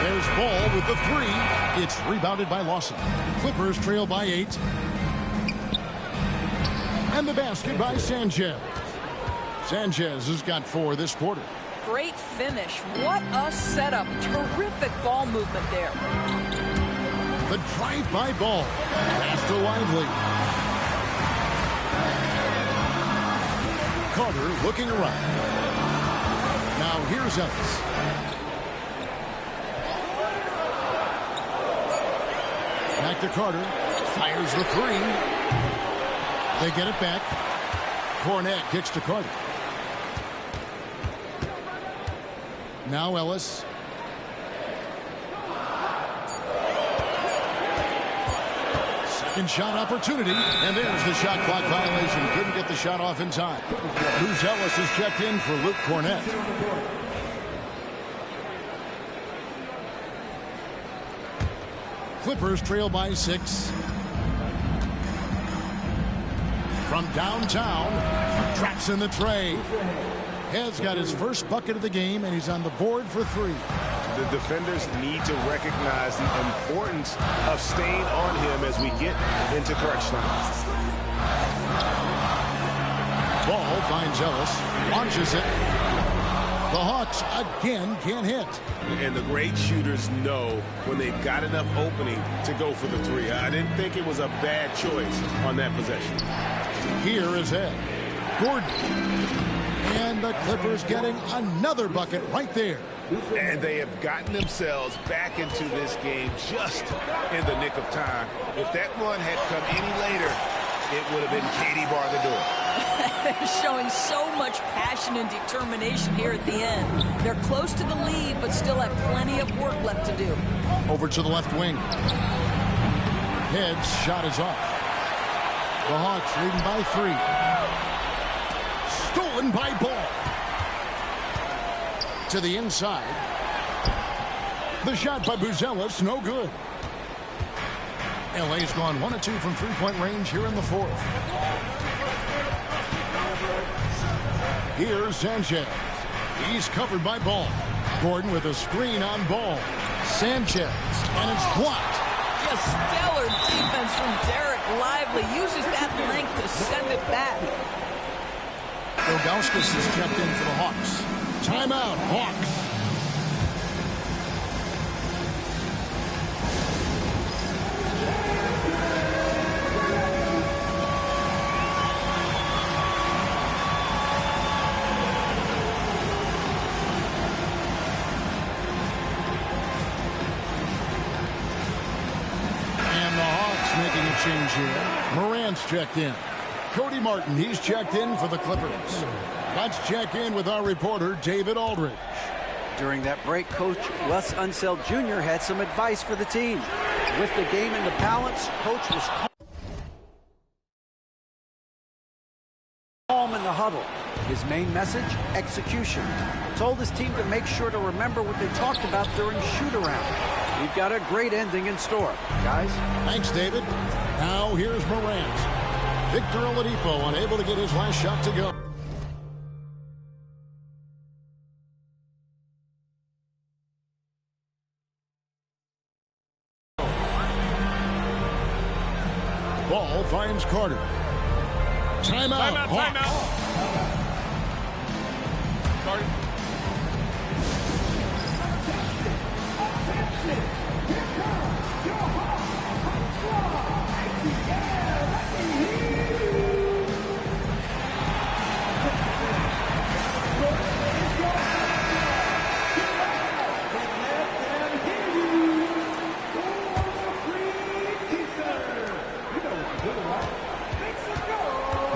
[SPEAKER 1] There's Ball with the 3. It's rebounded by Lawson. Clippers trail by 8. And the basket by Sanchez. Sanchez has got 4 this quarter.
[SPEAKER 6] Great finish. What a setup. Terrific ball movement there.
[SPEAKER 1] The drive-by Ball. Pass to Lively. Carter looking around. Now here's Ellis. Back to Carter. Fires the 3. They get it back. Cornette kicks to Carter. Now Ellis. Second shot opportunity. And there's the shot clock violation. Couldn't get the shot off in time. Bruce Ellis is checked in for Luke Cornette. Clippers trail by 6. From downtown. Traps in the tray. Head's got his first bucket of the game, and he's on the board for 3.
[SPEAKER 3] The defenders need to recognize the importance of staying on him as we get into crunch time.
[SPEAKER 1] Ball finds Ellis, launches it. The Hawks again can't hit.
[SPEAKER 3] And the great shooters know when they've got enough opening to go for the 3. I didn't think it was a bad choice on that possession.
[SPEAKER 1] Here is Head. Gordon. And the Clippers getting another bucket right there.
[SPEAKER 3] And they have gotten themselves back into this game just in the nick of time. If that one had come any later, it would have been Katie bar the door.
[SPEAKER 6] They're showing so much passion and determination here at the end. They're close to the lead, but still have plenty of work left to do.
[SPEAKER 1] Over to the left wing. Head's shot is off. The Hawks leading by 3. Stolen by Ball. To the inside. The shot by Buzelis, no good. LA's gone 1 of 2 from 3-point range here in the 4th. Here's Sanchez. He's covered by Ball. Gordon with a screen on Ball. Sanchez, and it's blocked.
[SPEAKER 6] Just stellar defense from Derek Lively. Uses that length to send it back.
[SPEAKER 1] Ilgauskas is checked in for the Hawks. Timeout, Hawks. change here. Morant's checked in. Cody Martin, he's checked in for the Clippers. Let's check in with our reporter, David Aldridge.
[SPEAKER 5] During that break, Coach Wes Unseld Jr. had some advice for the team. With the game in the balance, Coach was calm in the huddle. His main message, execution. Told his team to make sure to remember what they talked about during shoot-around. We've got a great ending in store, guys.
[SPEAKER 1] Thanks, David. Now here's Morant. Victor Oladipo unable to get his last shot to go. Ball finds Carter. Timeout.
[SPEAKER 7] Timeout. Carter.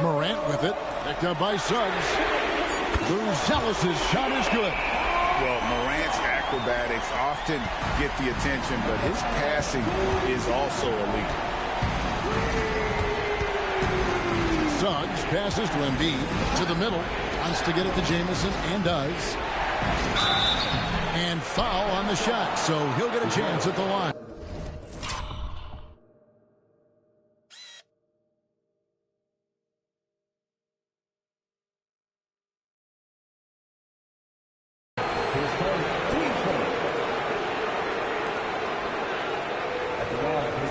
[SPEAKER 1] Morant with it. Picked up by Suggs. Zealous' shot is good.
[SPEAKER 3] Well, Morant's acrobatics often get the attention, but his passing is also elite.
[SPEAKER 1] Suggs passes to Embiid to the middle. Wants to get it to Jamison and does. And foul on the shot, so he'll get a chance at the line.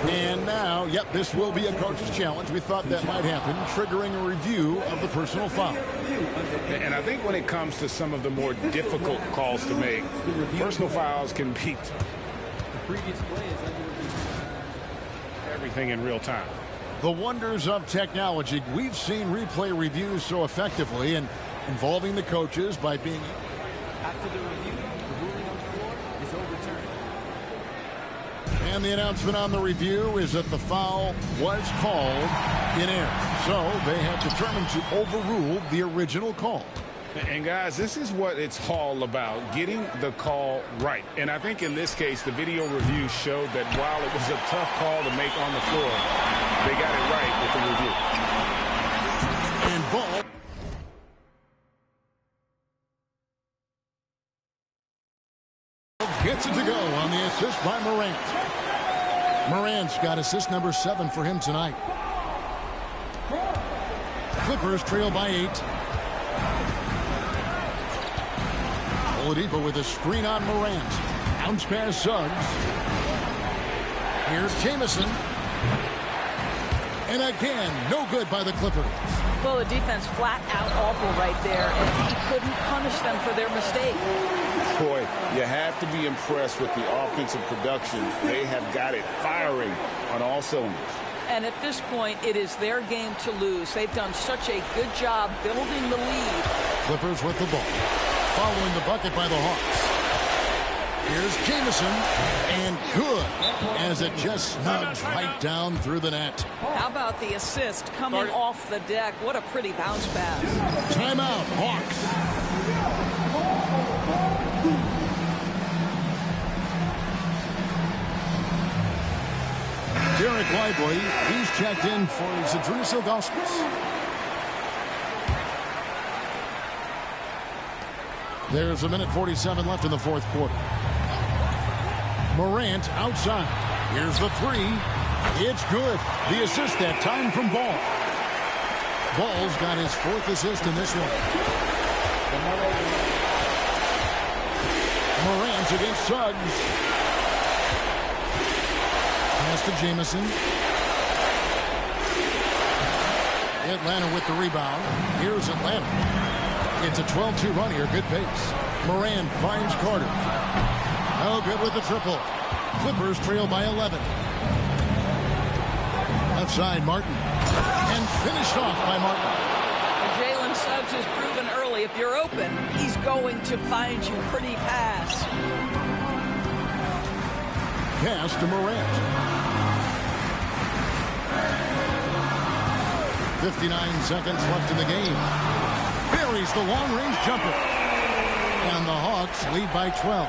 [SPEAKER 1] And now, yep, this will be a coach's challenge. We thought that might happen, triggering a review of the personal foul.
[SPEAKER 7] And I think when it comes to some of the more difficult calls to make, personal fouls can beat everything in real time.
[SPEAKER 1] The wonders of technology. We've seen replay reviews so effectively and involving the coaches by being...
[SPEAKER 11] After the review, the ruling on the floor is overturned.
[SPEAKER 1] And the announcement on the review is that the foul was called in error. So they have determined to overrule the original call.
[SPEAKER 7] And guys, this is what it's all about, getting the call right. And I think in this case, the video review showed that while it was a tough call to make on the floor, they got it right with the review.
[SPEAKER 1] And ball. Gets it to go on the assist by Morant. Morant's got assist number 7 for him tonight. Clippers trail by 8. Oladipo with a screen on Morant. Bounce pass Suggs. Here's Jamison. And again, no good by the Clippers.
[SPEAKER 6] Well, the defense flat out awful right there, and he couldn't punish them for their mistake.
[SPEAKER 3] Boy, you have to be impressed with the offensive production. They have got it firing on all cylinders.
[SPEAKER 6] And at this point, it is their game to lose. They've done such a good job building the lead.
[SPEAKER 1] Clippers with the ball. Following the bucket by the Hawks. Here's Jamison, and good, as it just snugs right down through the net.
[SPEAKER 6] How about the assist coming off the deck? What a pretty bounce pass.
[SPEAKER 1] Timeout, Hawks. Derek Lively, he's checked in for Zadrunas Ilgauskas. There's a minute 47 left in the fourth quarter. Morant outside. Here's the 3. It's good. The assist that time from Ball. Ball's got his 4th assist in this one. Morant against Suggs. Pass to Jamison. Atlanta with the rebound. Here's Atlanta. It's a 12-2 run here. Good pace. Morant finds Carter. No good with the triple. Clippers trail by 11. Left side, Martin. And finished off by Martin.
[SPEAKER 6] Jalen Suggs has proven early, if you're open, he's going to find you. Pretty pass.
[SPEAKER 1] Pass to Morant. 59 seconds left in the game. Buries the long-range jumper. And the Hawks lead by 12.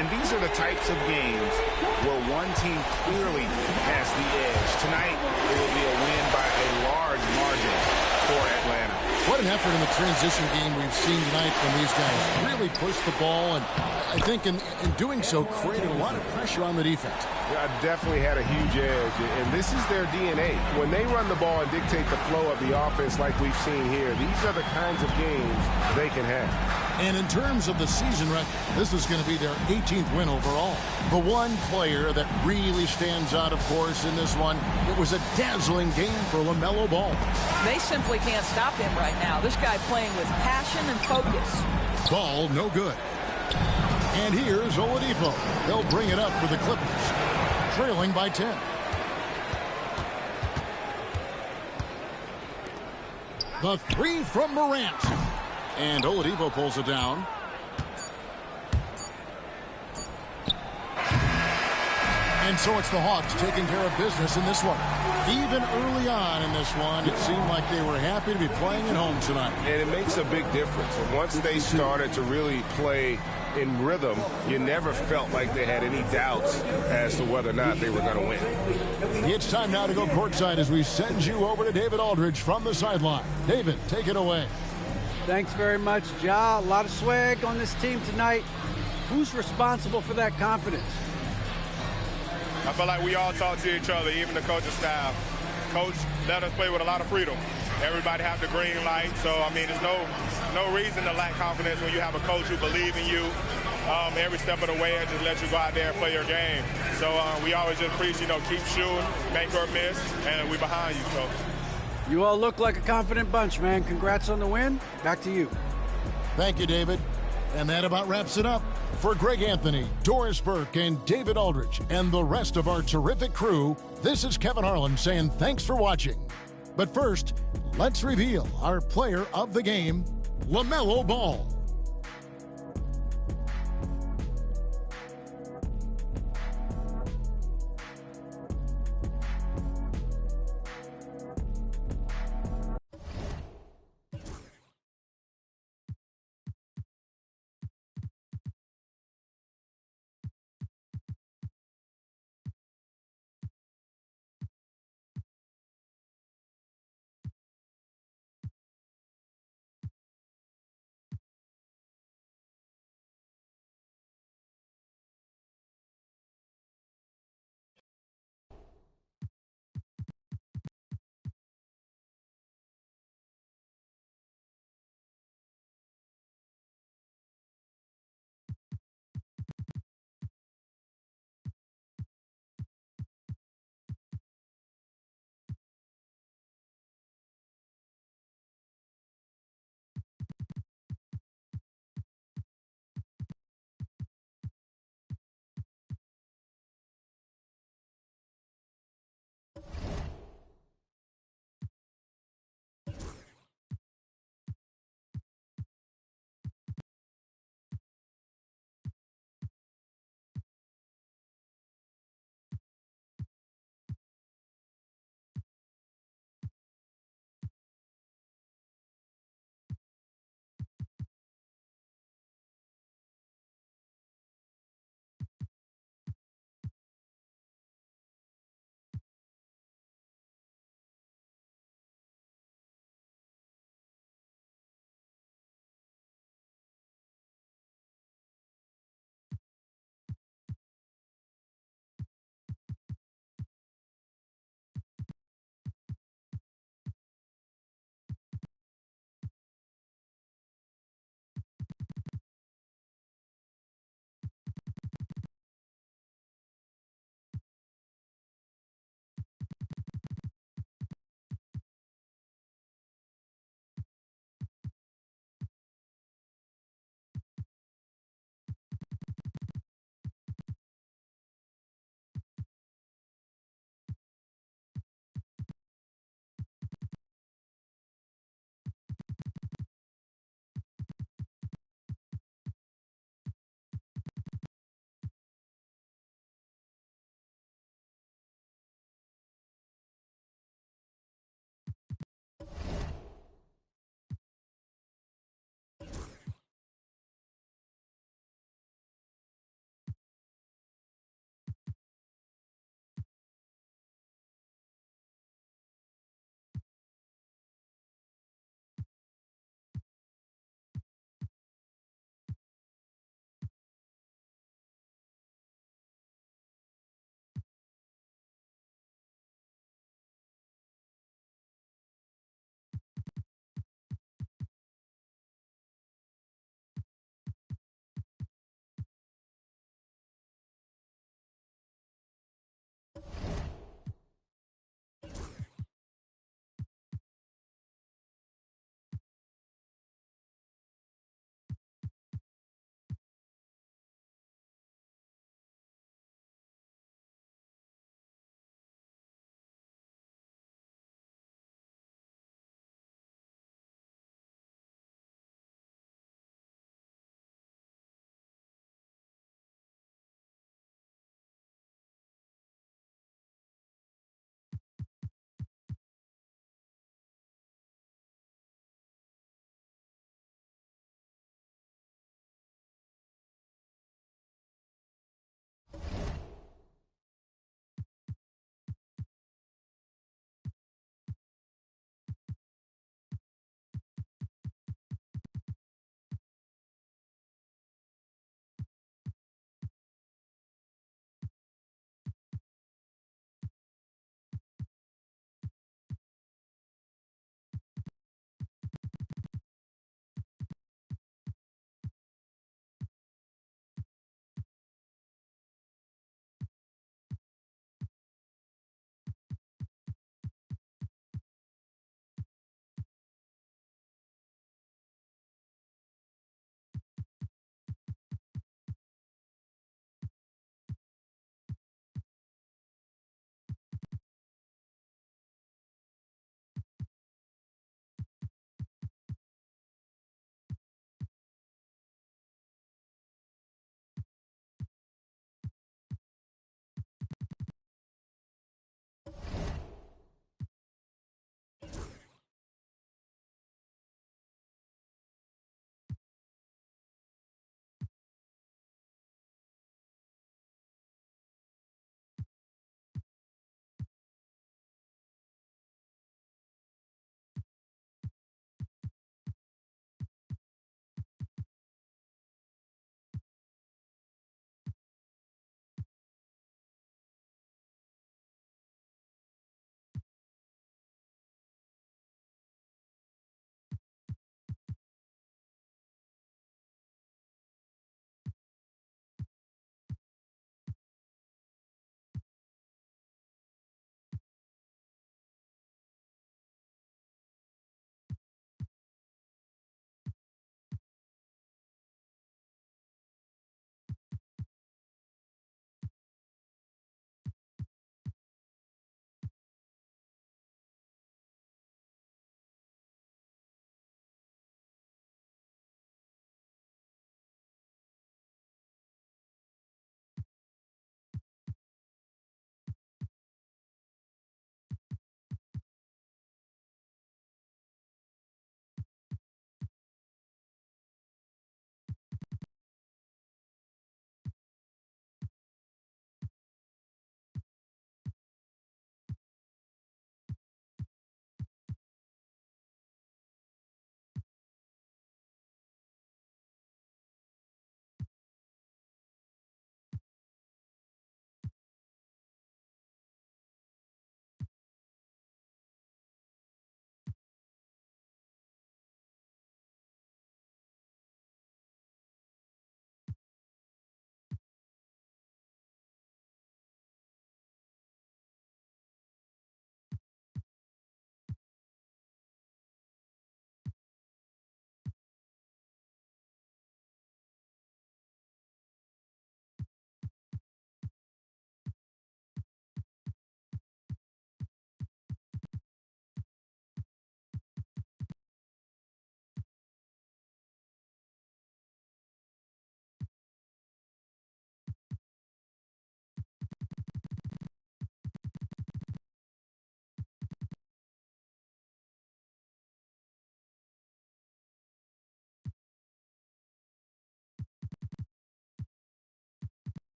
[SPEAKER 7] And these are the types of games where one team clearly has the edge. Tonight, it will be a win by a large margin for Atlanta.
[SPEAKER 1] What an effort in the transition game we've seen tonight from these guys. Really pushed the ball, and I think in doing so, created a lot of pressure on the defense.
[SPEAKER 7] Yeah, definitely had a huge edge, and this is their DNA. When they run the ball and dictate the flow of the offense like we've seen here, these are the kinds of games they can have.
[SPEAKER 1] And in terms of the season record, this is going to be their 18th win overall. The one player that really stands out, of course, in this one, it was a dazzling game for LaMelo Ball.
[SPEAKER 6] They simply can't stop him right now. This guy playing with passion and focus.
[SPEAKER 1] Ball no good. And here's Oladipo. They'll bring it up for the Clippers, trailing by 10. The three from Morant. And Oladipo pulls it down. And so it's the Hawks taking care of business in this one. Even early on in this one, it seemed like they were happy to be playing at home tonight.
[SPEAKER 7] And it makes a big difference. And once they started to really play in rhythm, you never felt like they had any doubts as to whether or not they were going to win.
[SPEAKER 1] It's time now to go courtside as we send you over to David Aldridge from the sideline. David, take it away.
[SPEAKER 5] Thanks very much, Ja. A lot of swag on this team tonight. Who's responsible for that confidence?
[SPEAKER 12] I feel like we all talk to each other, even the coaching staff. Coach let us play with a lot of freedom. Everybody have the green light, so I mean, there's no reason to lack confidence when you have a coach who believes in you every step of the way and just let you go out there and play your game. So we always just preach, keep shooting, make or miss, and we behind you, coach.
[SPEAKER 5] You all look like a confident bunch, man. Congrats on the win. Back to you.
[SPEAKER 1] Thank you, David. And that about wraps it up. For Greg Anthony, Doris Burke, and David Aldridge, and the rest of our terrific crew, this is Kevin Harlan saying thanks for watching. But first, let's reveal our player of the game, LaMelo Ball.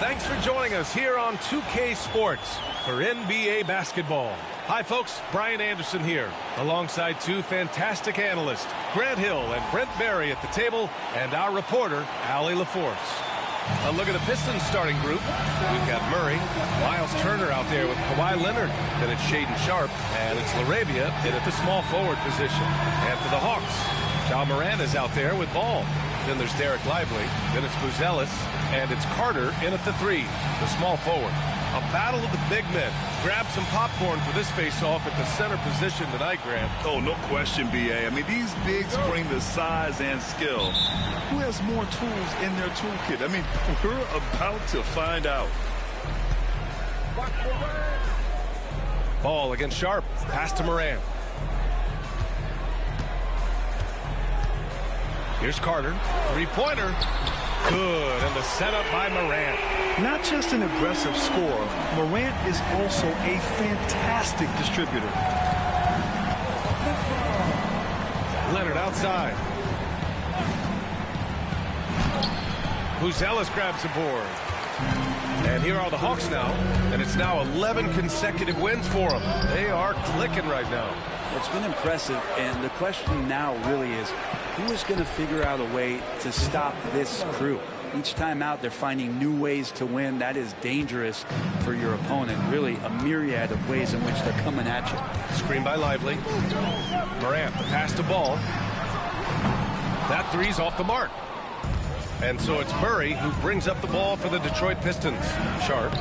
[SPEAKER 13] Thanks for joining us here on 2K Sports for NBA basketball. Hi, folks. Brian Anderson here, alongside two fantastic analysts, Grant Hill and Brent Barry at the table, and our reporter, Allie LaForce. A look at the Pistons starting group. We've got Murray, Miles Turner out there with Kawhi Leonard. Then it's Shaedon Sharpe, and it's LaRavia in at the small forward position. And for the Hawks, Ja Morant is out there with Ball. Then there's Derek Lively. Then it's Buzelis, and it's Carter in at the 3, the small forward. A battle of the big men. Grab some popcorn for this face-off at the center position tonight, Grant.
[SPEAKER 14] Oh, no question, B.A. I mean, these bigs bring the size and skill. Who has more tools in their toolkit? I mean, we're about to find out.
[SPEAKER 13] Ball against Sharpe. Pass to Morant. Here's Carter. Three-pointer. Good, and the setup by Morant.
[SPEAKER 14] Not just an aggressive scorer, Morant is also a fantastic distributor.
[SPEAKER 13] Leonard outside. Buzelis grabs the board. And here are the Hawks now, and it's now 11 consecutive wins for them. They are clicking right now.
[SPEAKER 11] It's been impressive, and the question now really is, who is going to figure out a way to stop this crew? Each time out, they're finding new ways to win. That is dangerous for your opponent. Really, a myriad of ways in which they're coming at you.
[SPEAKER 13] Screen by Lively. Morant, the pass to Ball. That three's off the mark. And so it's Murray who brings up the ball for the Detroit Pistons. Sharpe.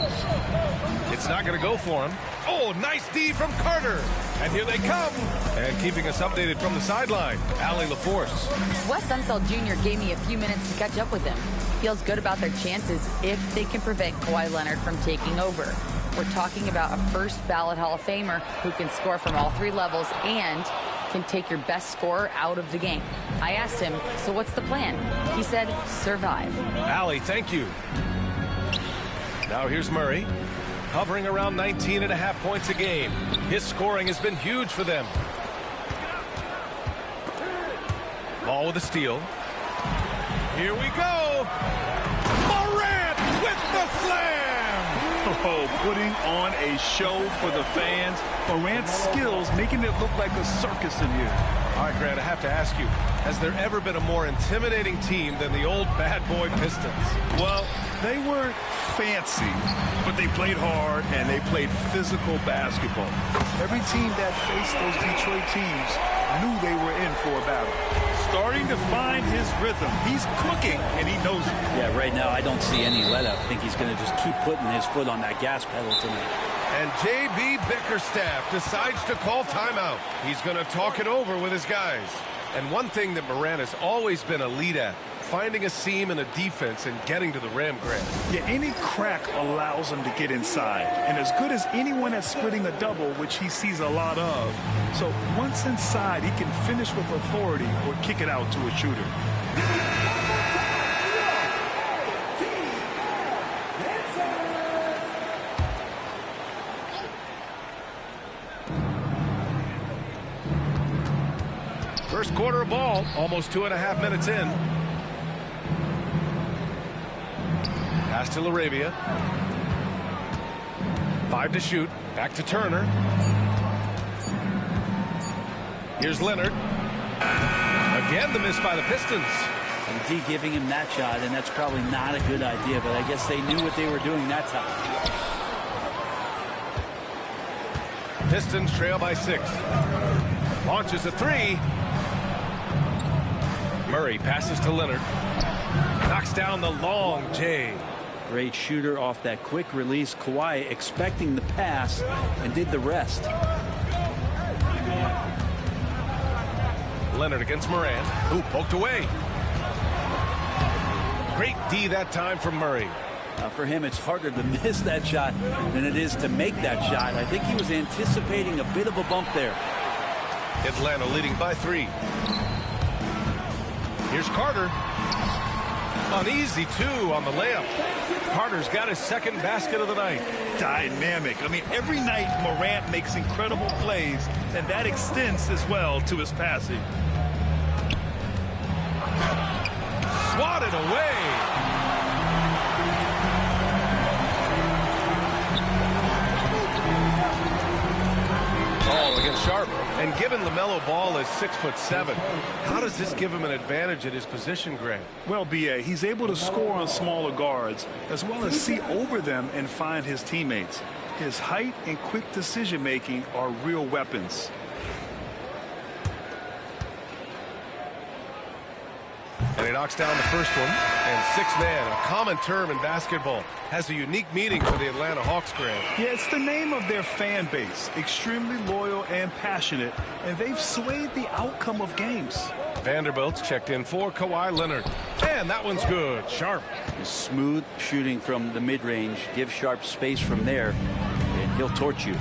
[SPEAKER 13] It's not going to go for him. Oh, nice D from Carter. And here they come. And keeping us updated from the sideline, Allie LaForce.
[SPEAKER 15] Wes Unseld Jr. gave me a few minutes to catch up with him. Feels good about their chances if they can prevent Kawhi Leonard from taking over. We're talking about a first ballot Hall of Famer who can score from all 3 levels and can take your best scorer out of the game. I asked him, so what's the plan? He said, survive.
[SPEAKER 13] Allie, thank you. Now here's Murray, hovering around 19.5 points a game. His scoring has been huge for them. Ball with a steal. Here we go. Morant with the slam.
[SPEAKER 14] Oh, putting on a show for the fans. Morant's skills making it look like a circus in here.
[SPEAKER 13] All right, Grant, I have to ask you, has there ever been a more intimidating team than the old bad boy Pistons?
[SPEAKER 14] Well, they were fancy, but they played hard and they played physical basketball. Every team that faced those Detroit teams knew they were in for a battle. Starting to find his rhythm. He's cooking, and he knows it.
[SPEAKER 11] Yeah, right now I don't see any let-up. I think he's going to just keep putting his foot on that gas pedal tonight.
[SPEAKER 13] And J.B. Bickerstaff decides to call timeout. He's going to talk it over with his guys. And one thing that Morant has always been elite at, finding a seam in a defense and getting to the rim, Grant.
[SPEAKER 14] Yeah, any crack allows him to get inside. And as good as anyone at splitting a double, which he sees a lot of. So once inside, he can finish with authority or kick it out to a shooter.
[SPEAKER 13] First quarter of ball, almost 2.5 minutes in. Pass to LaRavia. 5 to shoot. Back to Turner. Here's Leonard. Again, the miss by the Pistons.
[SPEAKER 11] And D giving him that shot, and that's probably not a good idea, but I guess they knew what they were doing that time.
[SPEAKER 13] Pistons trail by 6. Launches a 3. Murray passes to Leonard. Knocks down the long J.
[SPEAKER 11] Great shooter off that quick release. Kawhi expecting the pass and did the rest.
[SPEAKER 13] Leonard against Morant. Ooh, poked away. Great D that time from Murray.
[SPEAKER 11] For him, it's harder to miss that shot than it is to make that shot. I think he was anticipating a bit of a bump there.
[SPEAKER 13] Atlanta leading by 3. Here's Carter. An easy 2 on the layup. Carter's got his second basket of the night.
[SPEAKER 14] Dynamic. I mean, every night Morant makes incredible plays, and that extends as well to his passing.
[SPEAKER 13] Swatted away. Sharp. And given LaMelo Ball is 6'7", how does this give him an advantage at his position, Grant?
[SPEAKER 14] Well, B.A., he's able to score on smaller guards as well as see over them and find his teammates. His height and quick decision-making are real weapons.
[SPEAKER 13] And he knocks down the first one. And six-man, a common term in basketball, has a unique meaning for the Atlanta Hawks, Grant.
[SPEAKER 14] Yeah, it's the name of their fan base. Extremely loyal and passionate, and they've swayed the outcome of games.
[SPEAKER 13] Vanderbilt's checked in for Kawhi Leonard. And that one's good. Sharp.
[SPEAKER 11] Smooth shooting from the mid-range. Give Sharp space from there, and he'll torch you.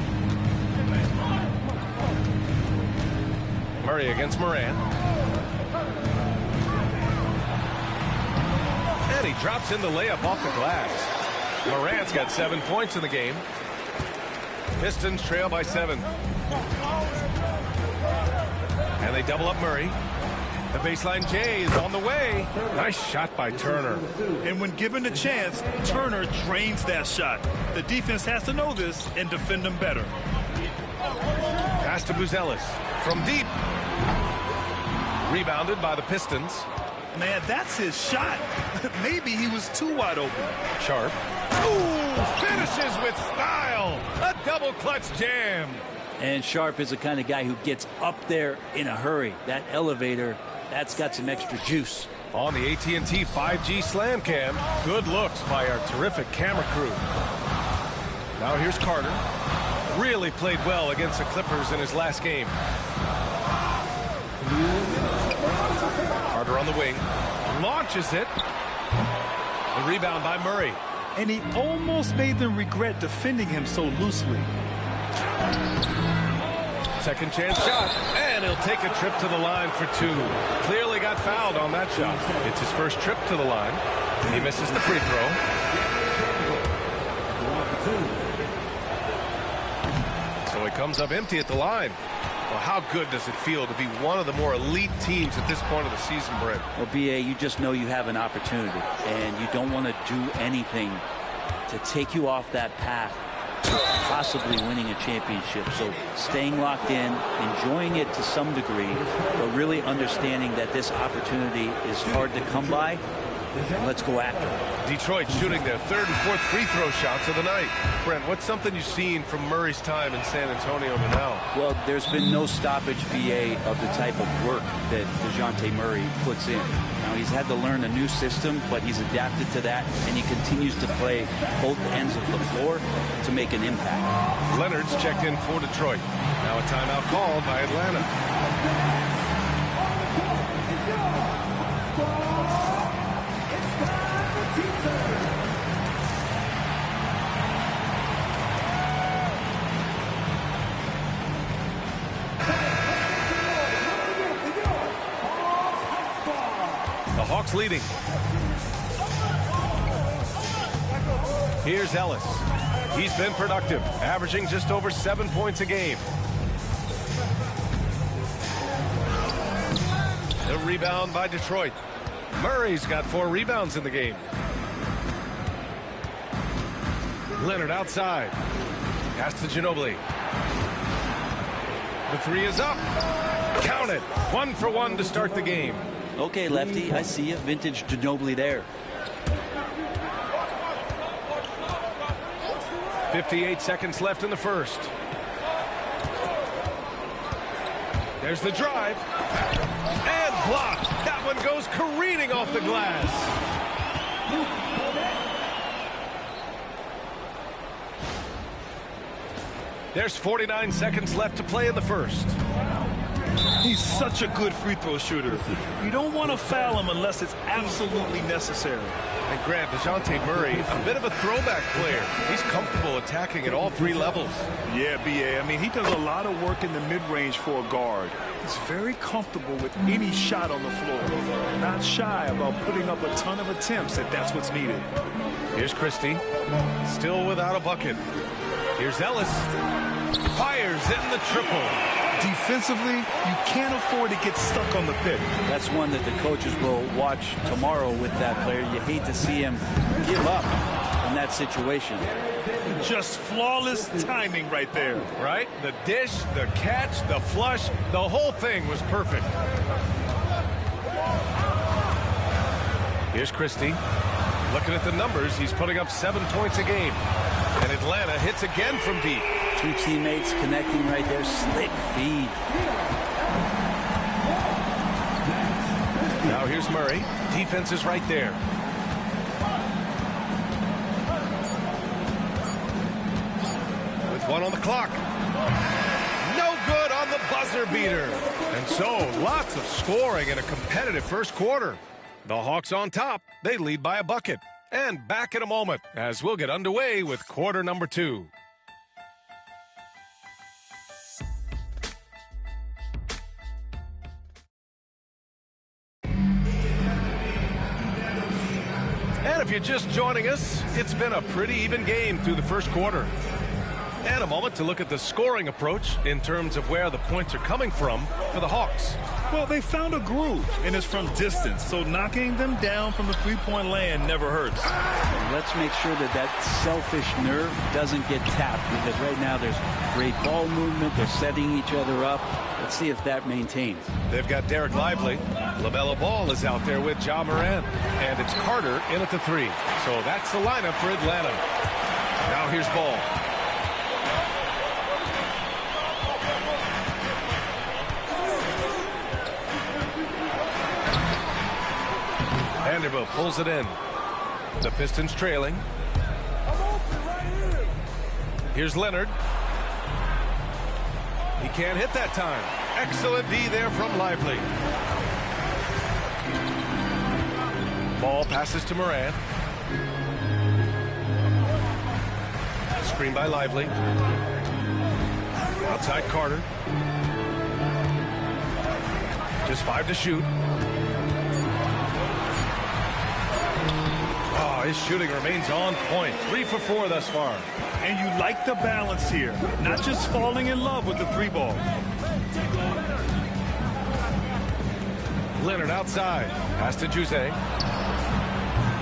[SPEAKER 13] Murray against Morant. And he drops in the layup off the glass. Morant's got 7 points in the game. Pistons trail by 7. And they double up Murray. The baseline J is on the way. Nice shot by Turner.
[SPEAKER 14] And when given the chance, Turner drains that shot. The defense has to know this and defend them better.
[SPEAKER 13] Pass to Buzelis from deep. Rebounded by the Pistons.
[SPEAKER 14] Man, that's his shot. Maybe he was too wide open.
[SPEAKER 13] Sharp. Ooh, finishes with style. A double clutch jam.
[SPEAKER 11] And Sharp is the kind of guy who gets up there in a hurry. That elevator, that's got some extra juice.
[SPEAKER 13] On the AT&T 5G Slam Cam, good looks by our terrific camera crew. Now here's Carter. Really played well against the Clippers in his last game. Carter on the wing. Launches it. The rebound by Murray.
[SPEAKER 14] And he almost made them regret defending him so loosely.
[SPEAKER 13] Second chance shot. And he'll take a trip to the line for 2. Clearly got fouled on that shot. It's his first trip to the line. He misses the free throw. So he comes up empty at the line. Well, how good does it feel to be one of the more elite teams at this point of the season, Brent?
[SPEAKER 11] Well, B.A., you just know you have an opportunity, and you don't want to do anything to take you off that path to possibly winning a championship. So staying locked in, enjoying it to some degree, but really understanding that this opportunity is hard to come by, and let's go after it.
[SPEAKER 13] Detroit shooting their third and fourth free throw shots of the night. Brent, what's something you've seen from Murray's time in San Antonio to now?
[SPEAKER 11] Well, there's been no stoppage, BA, of the type of work that DeJounte Murray puts in. Now, he's had to learn a new system, but he's adapted to that, and he continues to play both ends of the floor to make an impact.
[SPEAKER 13] Leonard's checked in for Detroit. Now a timeout called by Atlanta. The Hawks leading. Here's Ellis. He's been productive, averaging just over 7 points a game. The rebound by Detroit. Murray's got 4 rebounds in the game. Leonard outside. Pass to Ginobili. The 3 is up. Count it. 1 for 1 to start the game.
[SPEAKER 11] Okay, Lefty, I see you. Vintage Ginobili there.
[SPEAKER 13] 58 seconds left in the first. There's the drive. And blocked. That one goes careening off the glass. There's 49 seconds left to play in the first.
[SPEAKER 14] He's such a good free throw shooter. You don't want to foul him unless it's absolutely necessary.
[SPEAKER 13] And Grant, DeJounte Murray, a bit of a throwback player. He's comfortable attacking at all 3 levels.
[SPEAKER 14] Yeah, B.A. I mean, he does a lot of work in the mid-range for a guard. He's very comfortable with any shot on the floor. Not shy about putting up a ton of attempts if that's what's needed.
[SPEAKER 13] Here's Christie. Still without a bucket. Here's Ellis. Fires in the triple.
[SPEAKER 14] Defensively, you can't afford to get stuck on the pick.
[SPEAKER 11] That's one that the coaches will watch tomorrow with that player. You hate to see him give up in that situation.
[SPEAKER 14] Just flawless timing right there.
[SPEAKER 13] Right? The dish, the catch, the flush, the whole thing was perfect. Here's Christie. Looking at the numbers, he's putting up 7 points a game. And Atlanta hits again from deep.
[SPEAKER 11] 2 teammates connecting right there. Slick feed.
[SPEAKER 13] Now here's Murray. Defense is right there. With 1 on the clock. No good on the buzzer beater. And so lots of scoring in a competitive first quarter. The Hawks on top. They lead by a bucket. And back in a moment as we'll get underway with quarter number 2. And if you're just joining us, it's been a pretty even game through the first quarter. And a moment to look at the scoring approach in terms of where the points are coming from for the Hawks.
[SPEAKER 14] Well, they found a groove, and it's from distance, so knocking them down from the three-point land never hurts.
[SPEAKER 11] Let's make sure that that selfish nerve doesn't get tapped, because right now there's great ball movement. They're setting each other up. Let's see if that maintains.
[SPEAKER 13] They've got Derek Lively. LaMelo Ball is out there with Ja Morant. And it's Carter in at the 3. So that's the lineup for Atlanta. Now here's Ball. Vanderbilt pulls it in. The Pistons trailing. Here's Leonard. He can't hit that time. Excellent D there from Lively. Ball passes to Morant. Screen by Lively. Outside Carter. Just 5 to shoot. Oh, his shooting remains on point. 3 for 4 thus far.
[SPEAKER 14] And you like the balance here. Not just falling in love with the 3-ball.
[SPEAKER 13] Leonard outside. Pass to Juzang.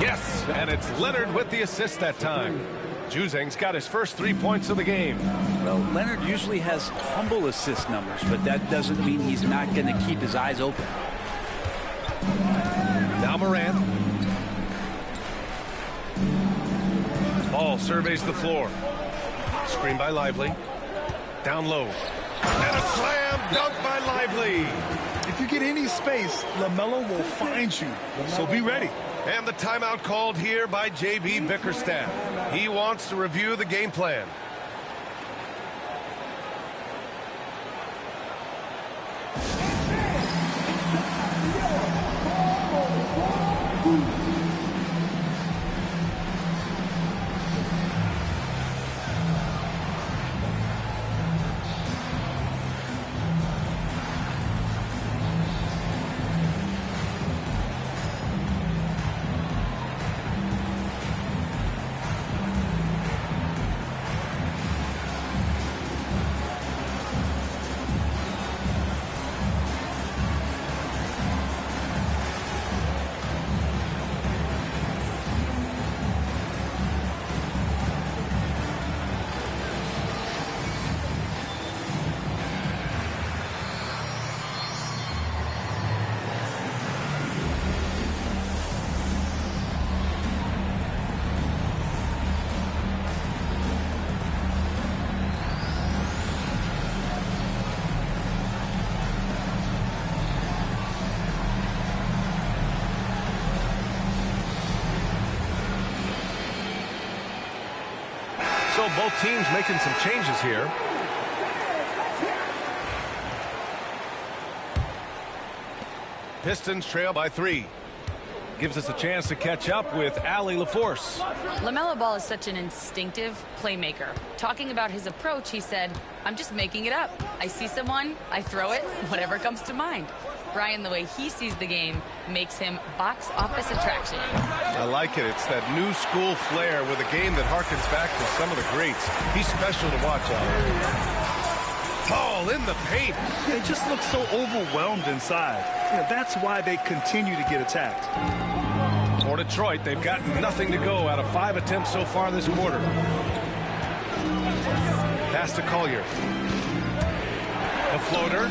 [SPEAKER 13] Yes, and it's Leonard with the assist that time. Juzang's got his first 3 points of the game.
[SPEAKER 11] Well, Leonard usually has humble assist numbers, but that doesn't mean he's not going to keep his eyes open.
[SPEAKER 13] Now Morant. Ball surveys the floor. Screen by Lively. Down low. And a slam dunk by Lively.
[SPEAKER 14] If you get any space, LaMelo will find you. So be ready.
[SPEAKER 13] And the timeout called here by J.B. Bickerstaff. He wants to review the game plan. So both teams making some changes here. Pistons trail by 3. Gives us a chance to catch up with Allie LaForce.
[SPEAKER 15] LaMelo Ball is such an instinctive playmaker. Talking about his approach, he said, "I'm just making it up. I see someone, I throw it, whatever comes to mind." Brian, the way he sees the game makes him box office attraction.
[SPEAKER 13] I like it. It's that new school flair with a game that harkens back to some of the greats. He's special to watch out. Ball in the paint.
[SPEAKER 14] They just look so overwhelmed inside. That's why they continue to get attacked.
[SPEAKER 13] For Detroit, they've got nothing to go out of 5 attempts so far this quarter. Pass to Collier. The floater.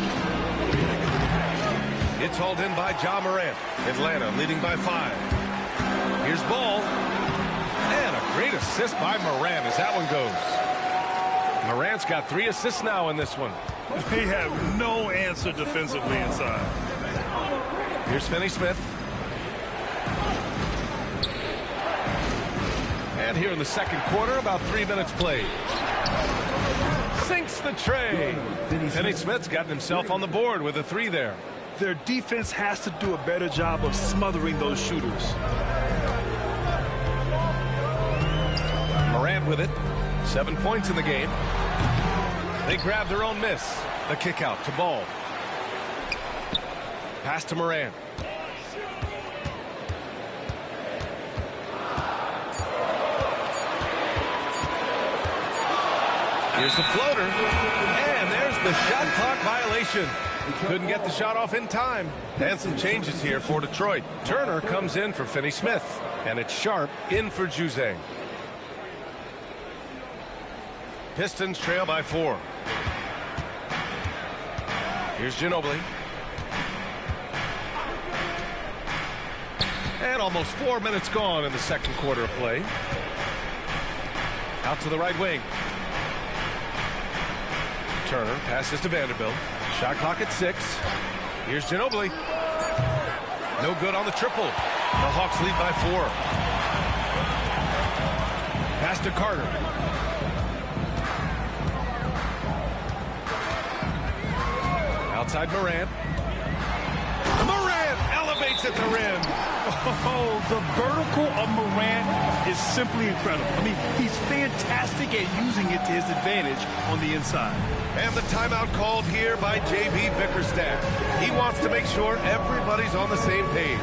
[SPEAKER 13] It's hauled in by Ja Morant. Atlanta leading by 5. Here's Ball. And a great assist by Morant as that one goes. Morant's got 3 assists now in this one.
[SPEAKER 14] They have no answer defensively inside.
[SPEAKER 13] Here's Finney-Smith. And here in the second quarter, about 3 minutes played. Sinks the tray. Finney-Smith's gotten himself on the board with a 3 there.
[SPEAKER 14] Their defense has to do a better job of smothering those shooters.
[SPEAKER 13] Morant with it. 7 points in the game. They grab their own miss. The kick out to Ball. Pass to Morant. Here's the floater. And there's the shot clock violation. Couldn't get the shot off in time. And some changes here for Detroit. Turner comes in for Finney-Smith. And it's Sharp in for Juzang. Pistons trail by 4. Here's Ginobili. And almost 4 minutes gone in the second quarter of play. Out to the right wing. Turner passes to Vanderbilt. Shot clock at 6. Here's Ginobili. No good on the triple. The Hawks lead by 4. Pass to Carter. Outside Morant. Morant elevates at the rim.
[SPEAKER 14] Oh, the vertical of Morant is simply incredible. I mean, he's fantastic at using it to his advantage on the inside.
[SPEAKER 13] And the timeout called here by J.B. Bickerstaff. He wants to make sure everybody's on the same page.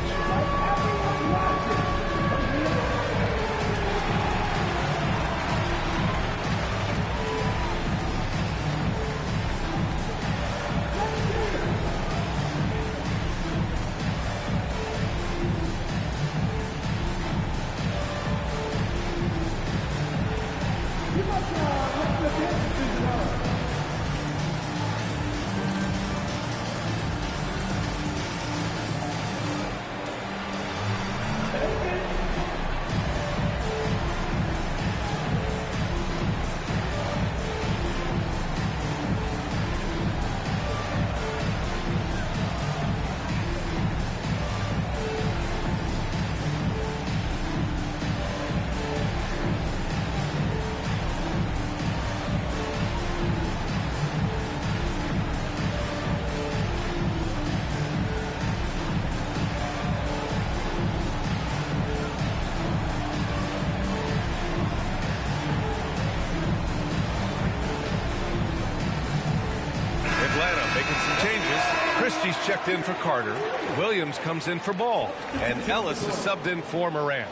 [SPEAKER 13] Christie's checked in for Carter. Williams comes in for Ball. And Ellis is subbed in for Morant.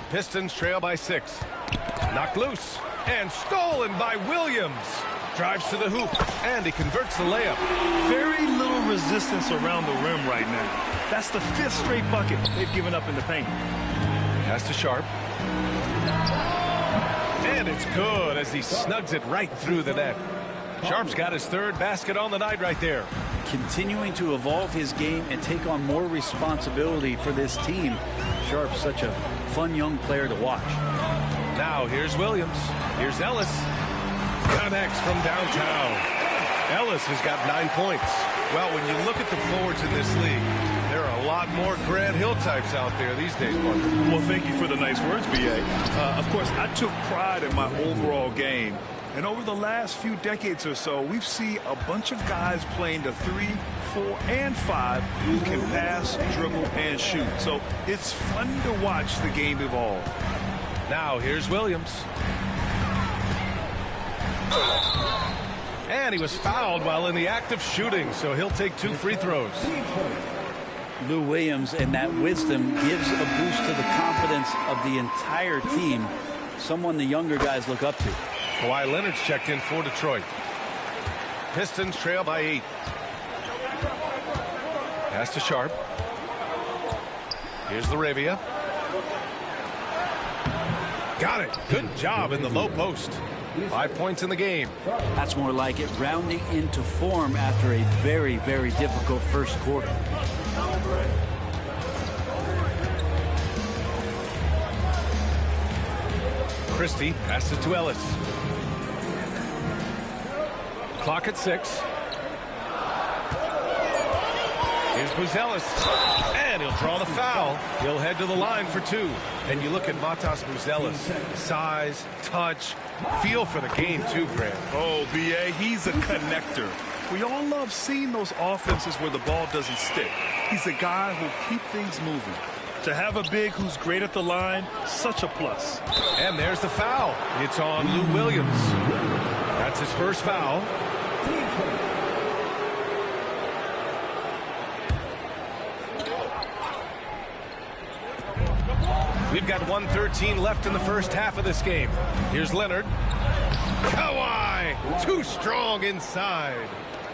[SPEAKER 13] Pistons trail by 6. Knocked loose. And stolen by Williams. Drives to the hoop. And he converts the layup.
[SPEAKER 14] Very little resistance around the rim right now. That's the 5th straight bucket they've given up in the paint.
[SPEAKER 13] Pass to Sharp. And it's good as he snugs it right through the net. Sharp's got his 3rd basket on the night right there.
[SPEAKER 11] Continuing to evolve his game and take on more responsibility for this team. Sharp's such a fun young player to watch.
[SPEAKER 13] Now here's Williams. Here's Ellis. Connects from downtown. Ellis has got 9 points. Well, when you look at the forwards in this league, there are a lot more Grant Hill types out there these days, Parker.
[SPEAKER 14] Well, thank you for the nice words, B.A. Of course, I took pride in my overall game. And over the last few decades or so, we've seen a bunch of guys playing the 3, 4, and 5 who can pass, dribble, and shoot. So it's fun to watch the game evolve.
[SPEAKER 13] Now here's Williams. And he was fouled while in the act of shooting, so he'll take 2 free throws.
[SPEAKER 11] Lou Williams and that wisdom gives a boost to the confidence of the entire team. Someone the younger guys look up to.
[SPEAKER 13] Kawhi Leonard's checked in for Detroit. Pistons trail by 8. Pass to Sharp. Here's LaRavia. Got it. Good job in the low post. 5 points in the game.
[SPEAKER 11] That's more like it, rounding into form after a very, very difficult first quarter.
[SPEAKER 13] Christie passes to Ellis. Clock at 6. Here's Buzelis, and he'll draw the foul. He'll head to the line for 2. And you look at Matas Buzelis, size, touch, feel for the game too, Grant.
[SPEAKER 14] Oh, B.A., he's a connector. We all love seeing those offenses where the ball doesn't stick. He's a guy who'll keep things moving. To have a big who's great at the line, such a plus.
[SPEAKER 13] And there's the foul. It's on Lou Williams. That's his first foul. We've got 1:13 left in the first half of this game. Here's Leonard. Kawhi, too strong inside.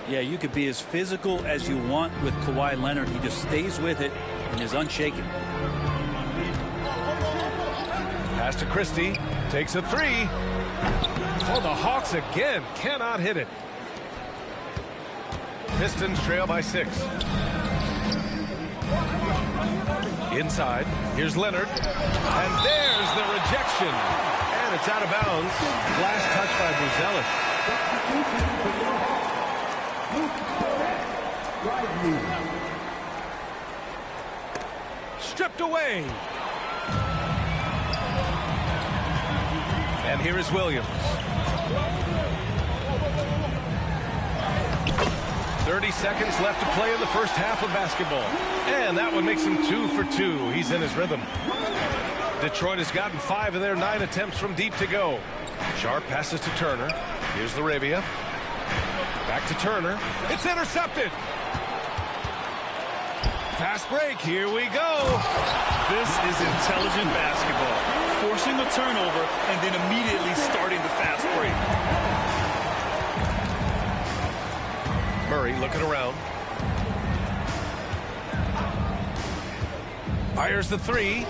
[SPEAKER 11] Yeah, you could be as physical as you want with Kawhi Leonard. He just stays with it and is unshaken.
[SPEAKER 13] Pass to Christie. Takes a 3. Oh, the Hawks again cannot hit it. Pistons trail by 6. Inside. Here's Leonard. And there's the rejection. And it's out of bounds. Last touch by Buzelis. Stripped away. And here is Williams. 30 seconds left to play in the first half of basketball. And that one makes him 2 for 2. He's in his rhythm. Detroit has gotten 5 of their 9 attempts from deep to go. Sharp passes to Turner. Here's LaRavia. Back to Turner. It's intercepted. Fast break. Here we go.
[SPEAKER 14] This is intelligent basketball. Forcing a turnover and then immediately starting the fast break.
[SPEAKER 13] Murray looking around. Fires the 3.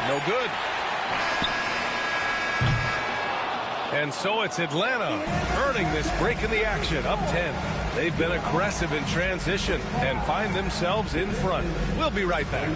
[SPEAKER 13] No good. And so it's Atlanta earning this break in the action, up 10. They've been aggressive in transition and find themselves in front. We'll be right back.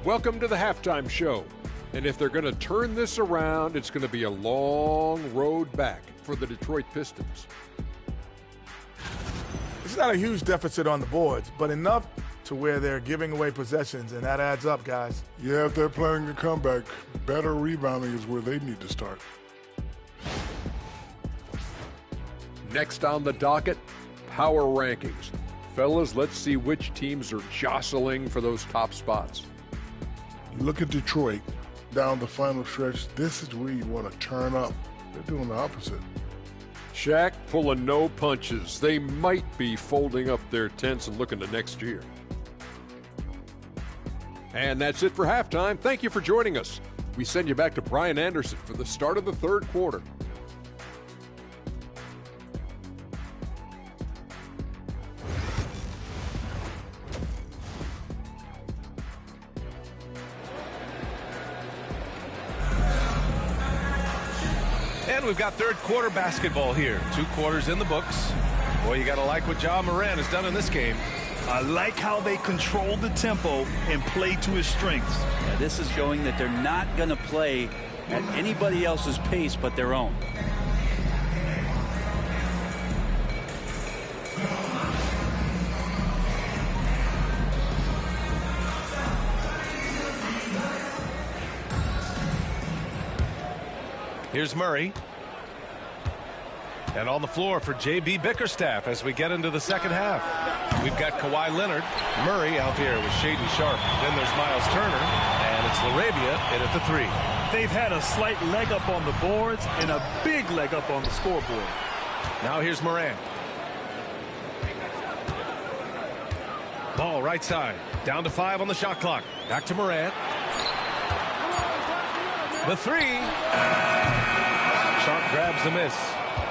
[SPEAKER 10] Welcome to the halftime show. And if they're going to turn this around, it's going to be a long road back for the Detroit Pistons.
[SPEAKER 9] It's not a huge deficit on the boards, but enough to where they're giving away possessions, and that adds up, guys.
[SPEAKER 2] Yeah, if they're planning a comeback, better rebounding is where they need to start.
[SPEAKER 10] Next on the docket, power rankings. Fellas, let's see which teams are jostling for those top spots.
[SPEAKER 2] You look at Detroit down the final stretch. This is where you want to turn up. They're doing the opposite.
[SPEAKER 10] Shaq pulling no punches. They might be folding up their tents and looking to next year. And that's it for halftime. Thank you for joining us. We send you back to Brian Anderson for the start of the third quarter.
[SPEAKER 13] And we've got third quarter basketball here. 2 quarters in the books. Boy, you got to like what Ja Morant has done in this game.
[SPEAKER 14] I like how they control the tempo and play to his strengths.
[SPEAKER 11] Yeah, this is showing that they're not going to play at anybody else's pace but their own.
[SPEAKER 13] Here's Murray. And on the floor for J.B. Bickerstaff as we get into the second half. We've got Kawhi Leonard. Murray out there with Shaedon Sharpe. Then there's Miles Turner, and it's LaRavia in at the 3.
[SPEAKER 14] They've had a slight leg up on the boards and a big leg up on the scoreboard.
[SPEAKER 13] Now here's Morant. Ball right side. Down to 5 on the shot clock. Back to Morant. The 3. Sharpe grabs the miss.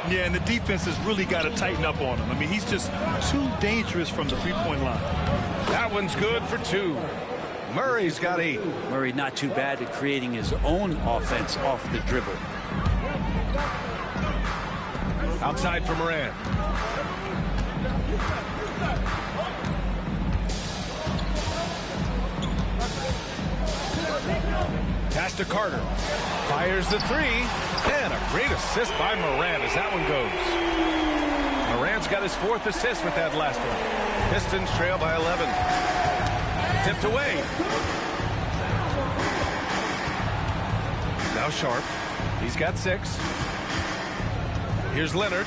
[SPEAKER 14] Yeah, and the defense has really got to tighten up on him. I mean, he's just too dangerous from the three-point line.
[SPEAKER 13] That one's good for 2. Murray's got 8.
[SPEAKER 11] Murray not too bad at creating his own offense off the dribble.
[SPEAKER 13] Outside for Morant. Pass to Carter. Fires the 3. And a great assist by Morant as that one goes. Morant's got his 4th assist with that last one. Pistons trail by 11. Tipped away. Now Sharpe. He's got 6. Here's Leonard.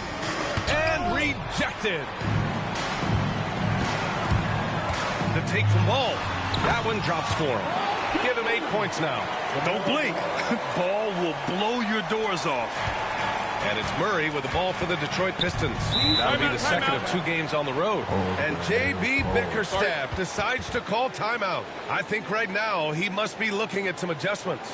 [SPEAKER 13] And rejected. The take from Ball. That one drops for him. Give him 8 points now.
[SPEAKER 14] Well, don't blink. Ball will blow your doors off.
[SPEAKER 13] And it's Murray with the ball for the Detroit Pistons. That'll be the second of 2 games on the road. And J.B. Bickerstaff decides to call timeout. I think right now he must be looking at some adjustments.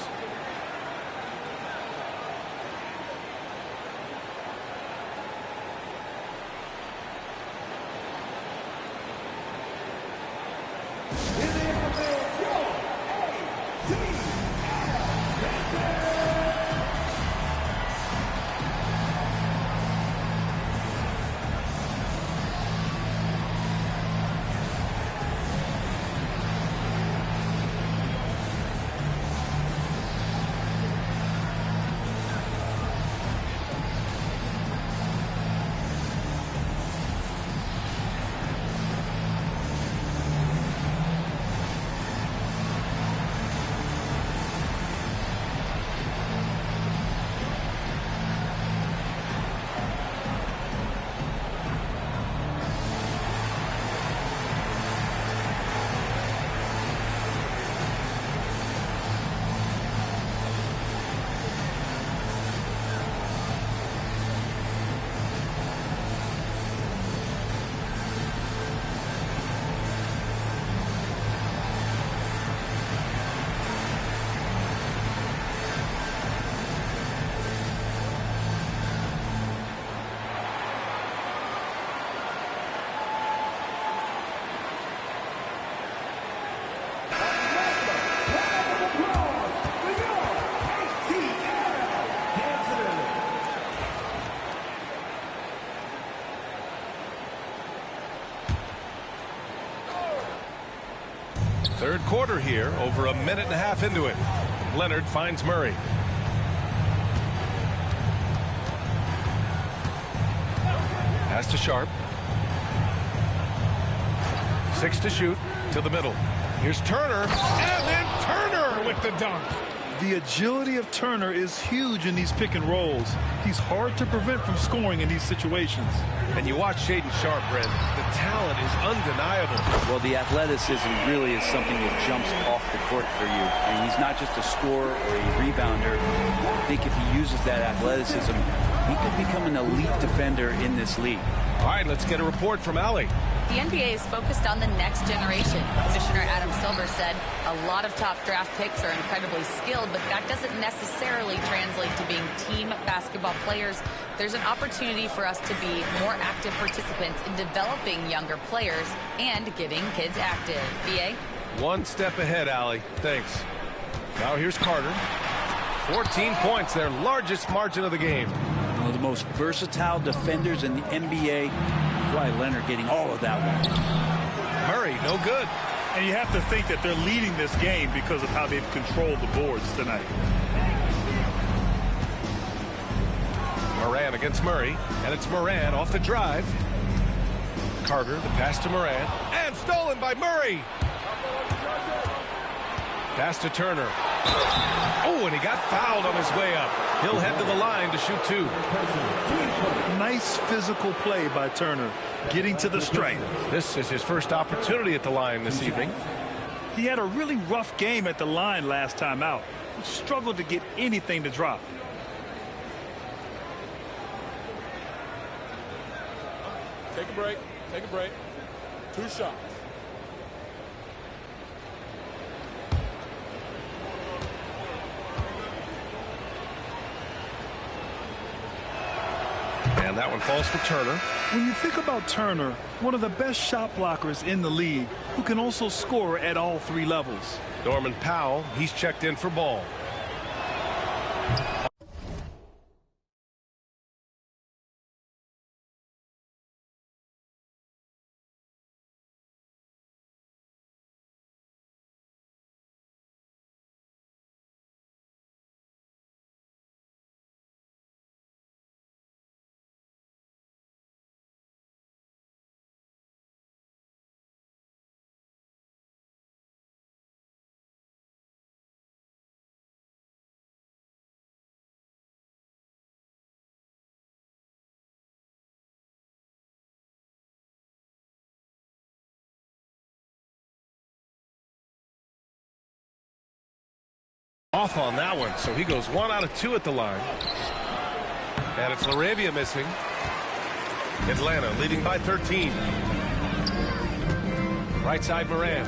[SPEAKER 13] Third quarter here, over a minute and a half into it. Leonard finds Murray. Pass to Sharpe. 6 to shoot to the middle. Here's Turner, and then Turner with the dunk.
[SPEAKER 14] The agility of Turner is huge in these pick and rolls. He's hard to prevent from scoring in these situations.
[SPEAKER 13] And you watch Shaedon Sharpe, Brent. The talent is undeniable.
[SPEAKER 11] Well, the athleticism really is something that jumps off the court for you. And he's not just a scorer or a rebounder. I think if he uses that athleticism, he could become an elite defender in this league.
[SPEAKER 13] All right, let's get a report from Allie.
[SPEAKER 15] The NBA is focused on the next generation. Commissioner Adam Silver said a lot of top draft picks are incredibly skilled, but that doesn't necessarily translate to being team basketball players. There's an opportunity for us to be more active participants in developing younger players and getting kids active. BA?
[SPEAKER 13] One step ahead, Allie. Thanks. Now here's Carter. 14 points, their largest margin of the game.
[SPEAKER 11] One of the most versatile defenders in the NBA. Kawhi Leonard getting all of that one.
[SPEAKER 13] Murray, no good.
[SPEAKER 14] And you have to think that they're leading this game because of how they've controlled the boards tonight.
[SPEAKER 13] Morant against Murray, and it's Morant off the drive. Carter, the pass to Morant, and stolen by Murray. Pass to Turner. Oh, and he got fouled on his way up. He'll head to the line to shoot 2.
[SPEAKER 14] Nice physical play by Turner, getting to the stripe.
[SPEAKER 13] This is his first opportunity at the line this evening.
[SPEAKER 14] He had a really rough game at the line last time out. He struggled to get anything to drop.
[SPEAKER 7] Take a break. Take a break. 2 shots.
[SPEAKER 13] And that one falls for Turner.
[SPEAKER 14] When you think about Turner, one of the best shot blockers in the league, who can also score at all 3 levels.
[SPEAKER 13] Norman Powell, he's checked in for ball. Off on that one, so he goes 1 out of 2 at the line. And it's LaRavia missing. Atlanta leading by 13. Right side, Moran.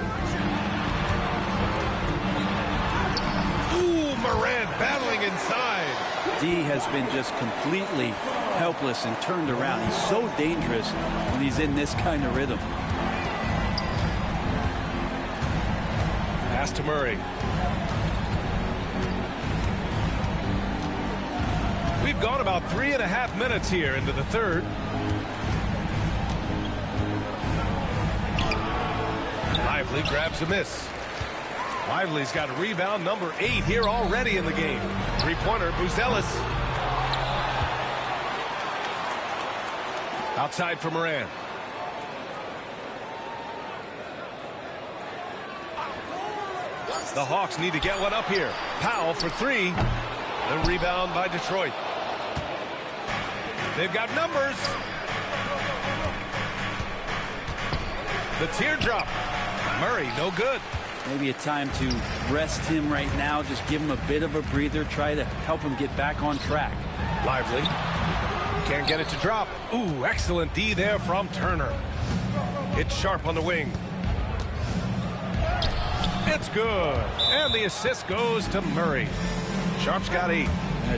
[SPEAKER 13] Ooh, Moran battling inside.
[SPEAKER 11] D has been just completely helpless and turned around. He's so dangerous when he's in this kind of rhythm.
[SPEAKER 13] Pass to Murray. We've gone about 3.5 minutes here into the third. Lively grabs a miss. Lively's got rebound number 8 here already in the game. 3-pointer, Buzelis. Outside for Moran. The Hawks need to get one up here. Powell for 3. The rebound by Detroit. They've got numbers. The teardrop. Murray, no good.
[SPEAKER 11] Maybe a time to rest him right now. Just give him a bit of a breather. Try to help him get back on track.
[SPEAKER 13] Lively. Can't get it to drop. Ooh, excellent D there from Turner. It's Sharp on the wing. It's good. And the assist goes to Murray. Sharp's got 8.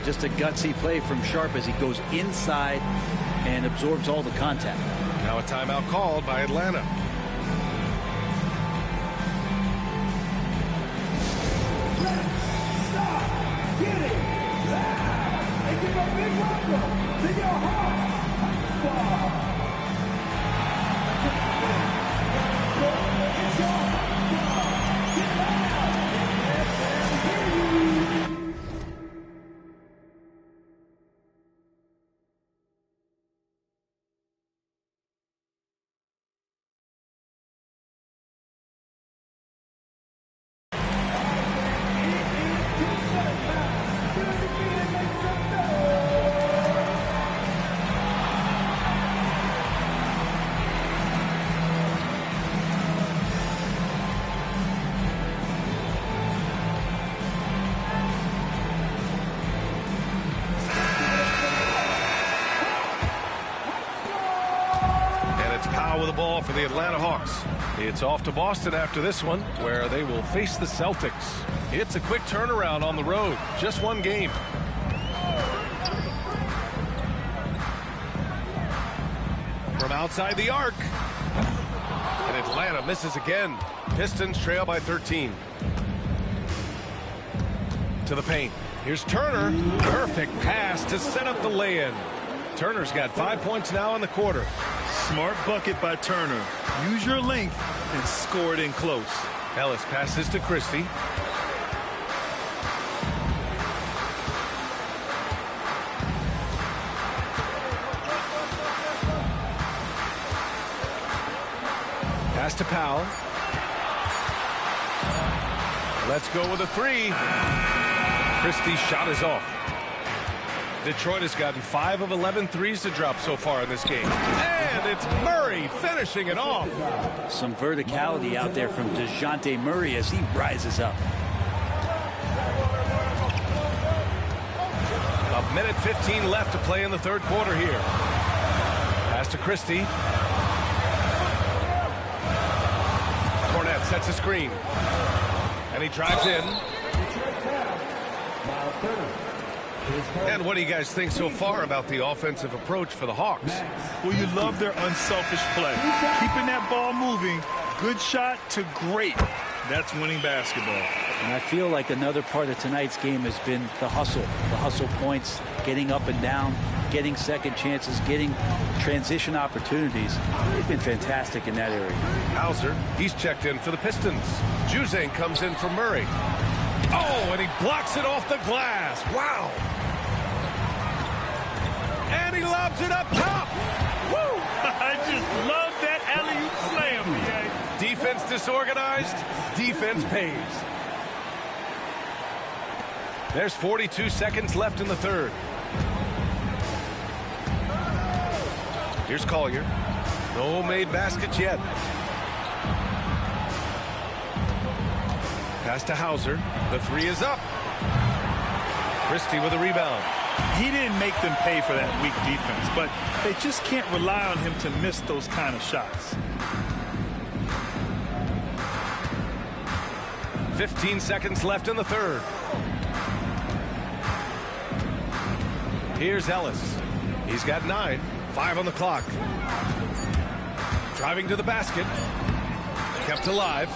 [SPEAKER 11] Just a gutsy play from Sharp as he goes inside and absorbs all the contact.
[SPEAKER 13] Now a timeout called by Atlanta.
[SPEAKER 8] Stop. Get it. And give a big welcome to your Hawks squad. It's your Hawks squad. Get out.
[SPEAKER 13] With the ball for the Atlanta Hawks. It's off to Boston after this one, where they will face the Celtics. It's a quick turnaround on the road. Just one game. From outside the arc. And Atlanta misses again. Pistons trail by 13. To the paint. Here's Turner. Perfect pass to set up the lay-in. Turner's got 5 points now in the quarter.
[SPEAKER 14] Smart bucket by Turner. Use your length and score it in close.
[SPEAKER 13] Ellis passes to Christie. Pass to Powell. Let's go with a three. Christie's shot is off. Detroit has gotten 5 of 11 threes to drop so far in this game. And it's Murray finishing it off.
[SPEAKER 11] Some verticality out there from DeJounte Murray as he rises up.
[SPEAKER 13] A minute 15 left to play in the third quarter here. Pass to Christie. Cornette sets a screen. And he drives in. And what do you guys think so far about the offensive approach for the Hawks?
[SPEAKER 14] Well, you love their unselfish play. Keeping that ball moving, good shot to great. That's winning basketball.
[SPEAKER 11] And I feel like another part of tonight's game has been the hustle points, getting up and down, getting second chances, getting transition opportunities. They've been fantastic in that area.
[SPEAKER 13] Hauser, he's checked in for the Pistons. Juzang comes in for Murray. Oh, and he blocks it off the glass. Wow. And he lobs it up top. Woo!
[SPEAKER 14] I just love that alley-oop slam, BA.
[SPEAKER 13] Defense disorganized, defense pays. There's 42 seconds left in the third. Here's Collier. No made baskets yet. Pass to Hauser. The three is up. Christie with a rebound.
[SPEAKER 14] He didn't make them pay for that weak defense, but they just can't rely on him to miss those kind of shots.
[SPEAKER 13] 15 seconds left in the third. Here's Ellis. He's got 9. 5 on the clock. Driving to the basket. Kept alive.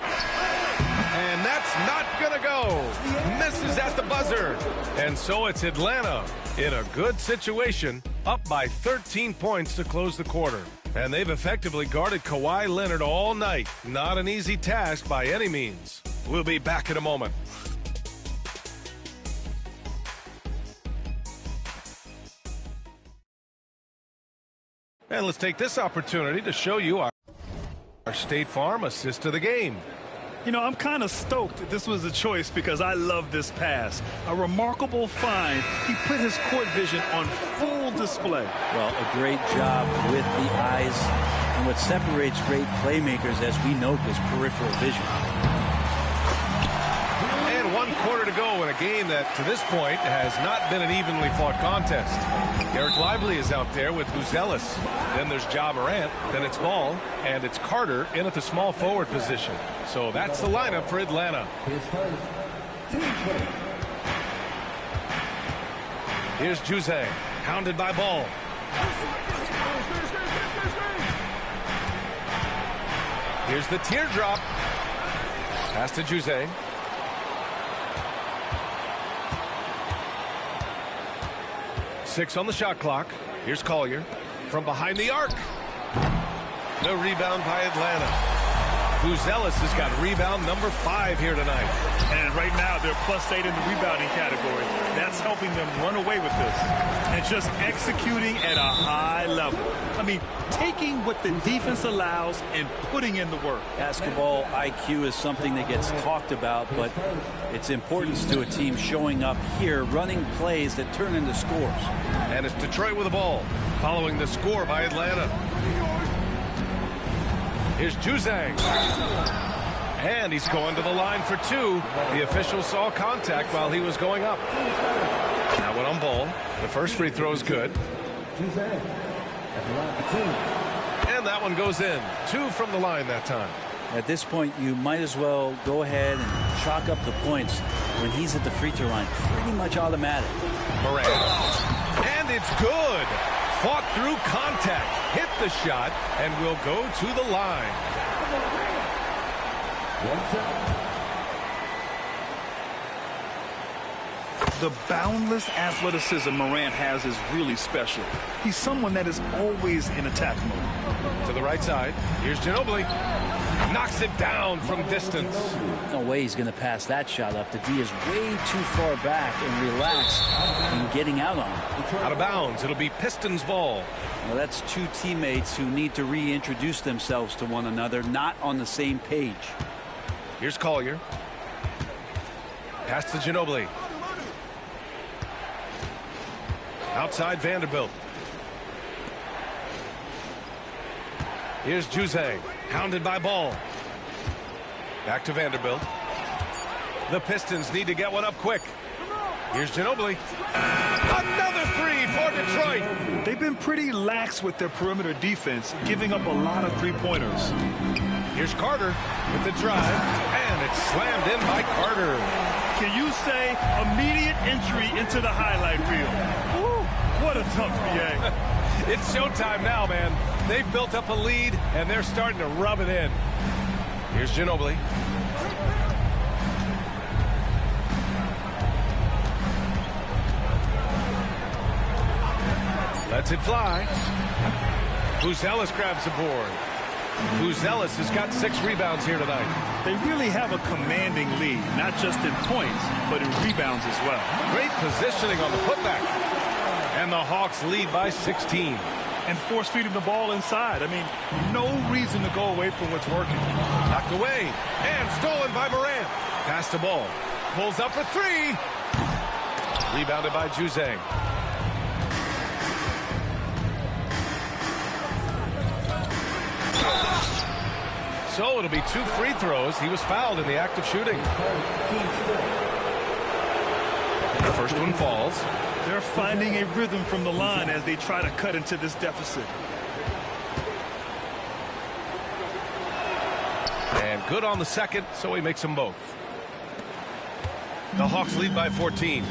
[SPEAKER 13] And that's not going to go. Misses at the buzzer. And so it's Atlanta in a good situation, up by 13 points to close the quarter. And they've effectively guarded Kawhi Leonard all night. Not an easy task by any means. We'll be back in a moment. And let's take this opportunity to show you our State Farm assist of the game.
[SPEAKER 14] You know, I'm kind of stoked that this was a choice because I love this pass. A remarkable find. He put his court vision on full display.
[SPEAKER 11] Well, a great job with the eyes. And what separates great playmakers, as we know, is peripheral vision.
[SPEAKER 13] And 1 quarter to go in a game that, to this point, has not been an evenly fought contest. Derek Lively is out there with Buzelis. Then there's Ja Morant. Then it's Ball. And it's Carter in at the small forward position. So that's the lineup for Atlanta. Here's Juzang, hounded by Ball. Here's the teardrop. Pass to Juzang. Six on the shot clock. Here's Collier from behind the arc. No rebound by Atlanta. Buzelis has got rebound number 5 here tonight.
[SPEAKER 14] And right now they're +8 in the rebounding category. That's helping them run away with this. And just executing at a high level. I mean, taking what the defense allows and putting in the work.
[SPEAKER 11] Basketball IQ is something that gets talked about, but its importance to a team showing up here, running plays that turn into scores.
[SPEAKER 13] And it's Detroit with the ball, following the score by Atlanta. Here's Juzang. And he's going to the line for 2. The official saw contact while he was going up. That one on Ball. The first free throw is good. And that one goes in. 2 from the line that time.
[SPEAKER 11] At this point, you might as well go ahead and chalk up the points when he's at the free throw line. Pretty much automatic.
[SPEAKER 13] Morant. And it's good. Fought through contact, hit the shot, and will go to the line.
[SPEAKER 14] The boundless athleticism Morant has is really special. He's someone that is always in attack mode.
[SPEAKER 13] To the right side, here's Ginobili. Knocks it down from distance.
[SPEAKER 11] No way he's going to pass that shot up. The D is way too far back and relaxed in getting out on it.
[SPEAKER 13] Out of bounds. It'll be Pistons ball.
[SPEAKER 11] Well, that's 2 teammates who need to reintroduce themselves to one another, not on the same page.
[SPEAKER 13] Here's Collier. Pass to Ginobili. Outside Vanderbilt. Here's Juzang, hounded by Ball. Back to Vanderbilt. The Pistons need to get one up quick. Here's Ginobili. Another three for Detroit.
[SPEAKER 14] They've been pretty lax with their perimeter defense, giving up a lot of three-pointers.
[SPEAKER 13] Here's Carter with the drive, and it's slammed in by Carter.
[SPEAKER 14] Can you say immediate entry into the highlight reel? Woo, what a tough BA.
[SPEAKER 13] It's showtime now, man. They've built up a lead, and they're starting to rub it in. Here's Ginobili. Lets it fly. Buzelis grabs the board. Buzelis has got 6 rebounds here tonight.
[SPEAKER 14] They really have a commanding lead, not just in points, but in rebounds as well.
[SPEAKER 13] Great positioning on the putback. And the Hawks lead by 16.
[SPEAKER 14] And force feeding the ball inside. I mean, no reason to go away from what's working.
[SPEAKER 13] Knocked away and stolen by Morant. Pass the ball. Pulls up for 3. Rebounded by Juzang. So it'll be 2 free throws. He was fouled in the act of shooting. The first one falls.
[SPEAKER 14] They're finding a rhythm from the line as they try to cut into this deficit.
[SPEAKER 13] And good on the second, so he makes them both. The Hawks lead by 14.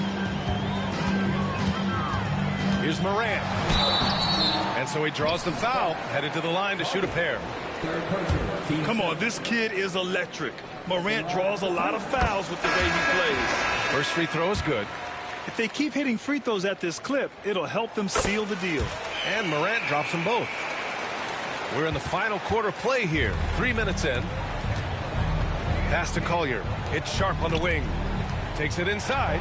[SPEAKER 13] Here's Morant. And so he draws the foul, headed to the line to shoot a pair.
[SPEAKER 14] Come on, this kid is electric. Morant draws a lot of fouls with the way he plays.
[SPEAKER 13] First free throw is good.
[SPEAKER 14] If they keep hitting free throws at this clip, it'll help them seal the deal.
[SPEAKER 13] And Morant drops them both. We're in the final quarter play here. 3 minutes in. Pass to Collier. It's Sharp on the wing. Takes it inside.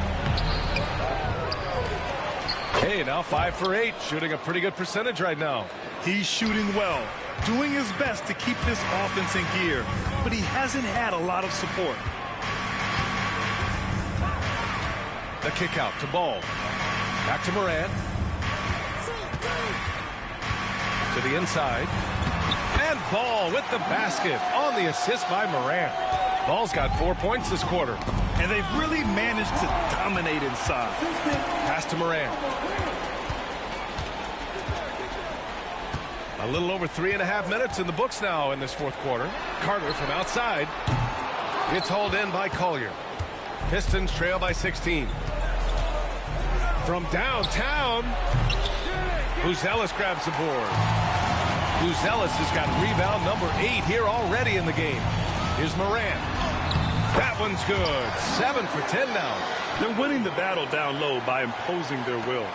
[SPEAKER 13] Hey, now 5 for 8. Shooting a pretty good percentage right now.
[SPEAKER 14] He's shooting well. Doing his best to keep this offense in gear. But he hasn't had a lot of support.
[SPEAKER 13] The kick out to Ball. Back to Morant. To the inside. And Ball with the basket on the assist by Morant. Ball's got 4 points this quarter.
[SPEAKER 14] And they've really managed to dominate inside.
[SPEAKER 13] Pass to Morant. A little over 3.5 minutes in the books now in this fourth quarter. Carter from outside. It's hauled in by Collier. Pistons trail by 16. From downtown, Buzelis grabs the board. Buzelis has got rebound number 8 here already in the game. Here's Morant. That one's good. 7 for 10 now.
[SPEAKER 14] They're winning the battle down low by imposing their will.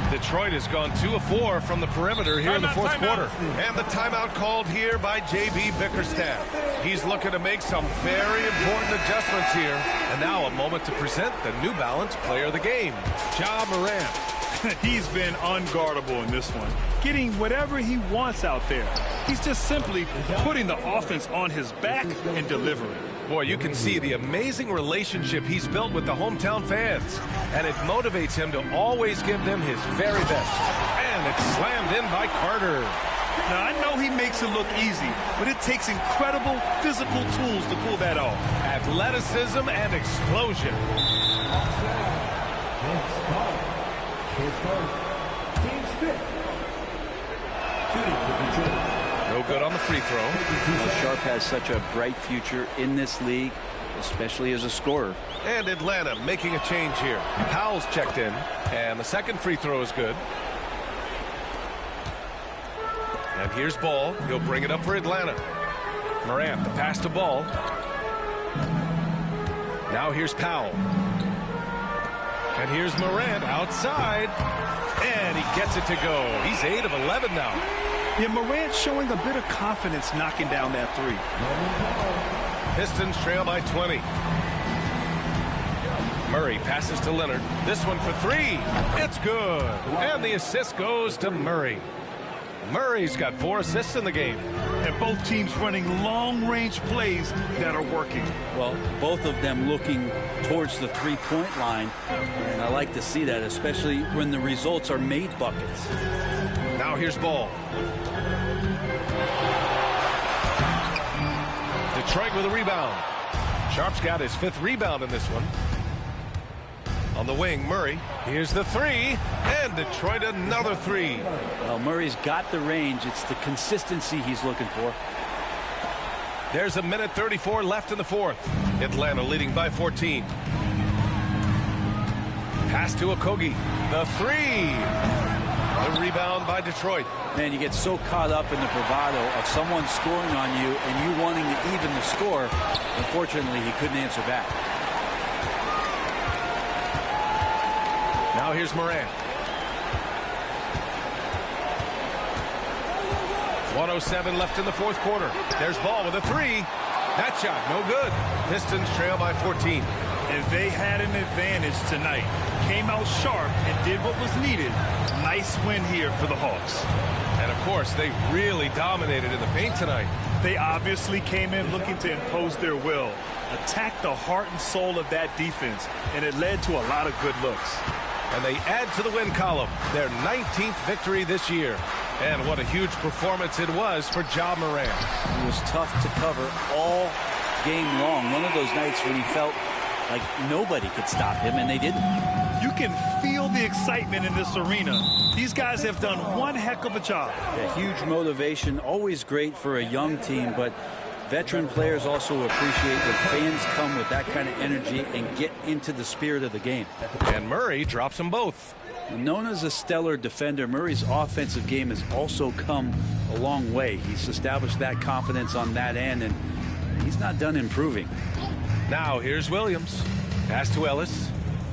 [SPEAKER 13] Detroit has gone 2 of 4 from the perimeter here in the fourth quarter. And the timeout called here by J.B. Bickerstaff. He's looking to make some very important adjustments here. And now a moment to present the New Balance Player of the Game, Ja Morant.
[SPEAKER 14] He's been unguardable in this one, getting whatever he wants out there. He's just simply putting the offense on his back and delivering.
[SPEAKER 13] Boy, you can see the amazing relationship he's built with the hometown fans. And it motivates him to always give them his very best. And it's slammed in by Carter.
[SPEAKER 14] Now, I know he makes it look easy, but it takes incredible physical tools to pull that off.
[SPEAKER 13] Athleticism and explosion. No good on the free throw.
[SPEAKER 11] Well, Sharp has such a bright future in this league, especially as a scorer.
[SPEAKER 13] And Atlanta making a change here. Powell's checked in, and the second free throw is good. And here's Ball. He'll bring it up for Atlanta. Morant, the pass to Ball. Now here's Powell. And here's Morant outside. And he gets it to go. He's 8 of 11 now.
[SPEAKER 14] Yeah, Morant showing a bit of confidence knocking down that 3.
[SPEAKER 13] Pistons trail by 20. Murray passes to Leonard. This one for 3. It's good. And the assist goes to Murray. Murray's got 4 assists in the game.
[SPEAKER 14] And both teams running long-range plays that are working.
[SPEAKER 11] Well, both of them looking towards the three-point line. And I like to see that, especially when the results are made buckets.
[SPEAKER 13] Now here's Ball. Detroit with a rebound. Sharp's got his 5th rebound in this one. On the wing, Murray. Here's the 3, and Detroit another 3.
[SPEAKER 11] Well, Murray's got the range. It's the consistency he's looking for.
[SPEAKER 13] There's a minute 34 left in the 4th. Atlanta leading by 14. Pass to Okogie. The 3. The rebound by Detroit.
[SPEAKER 11] Man, you get so caught up in the bravado of someone scoring on you and you wanting to even the score. Unfortunately, he couldn't answer back.
[SPEAKER 13] Now here's Morant. 1:07 left in the 4th quarter. There's Ball with a 3. That shot no good. Pistons trail by 14.
[SPEAKER 14] And they had an advantage tonight. Came out sharp and did what was needed. Nice win here for the Hawks.
[SPEAKER 13] And of course, they really dominated in the paint tonight.
[SPEAKER 14] They obviously came in looking to impose their will. Attack the heart and soul of that defense. And it led to a lot of good looks.
[SPEAKER 13] And they add to the win column their 19th victory this year. And what a huge performance it was for Ja Morant.
[SPEAKER 11] It was tough to cover all game long. One of those nights when he felt like nobody could stop him, and they didn't.
[SPEAKER 14] You can feel the excitement in this arena. These guys have done one heck of a job.
[SPEAKER 11] A huge motivation, always great for a young team, but veteran players also appreciate when fans come with that kind of energy and get into the spirit of the game.
[SPEAKER 13] And Murray drops them both.
[SPEAKER 11] Known as a stellar defender, Murray's offensive game has also come a long way. He's established that confidence on that end, and he's not done improving.
[SPEAKER 13] Now here's Williams. Pass to Ellis.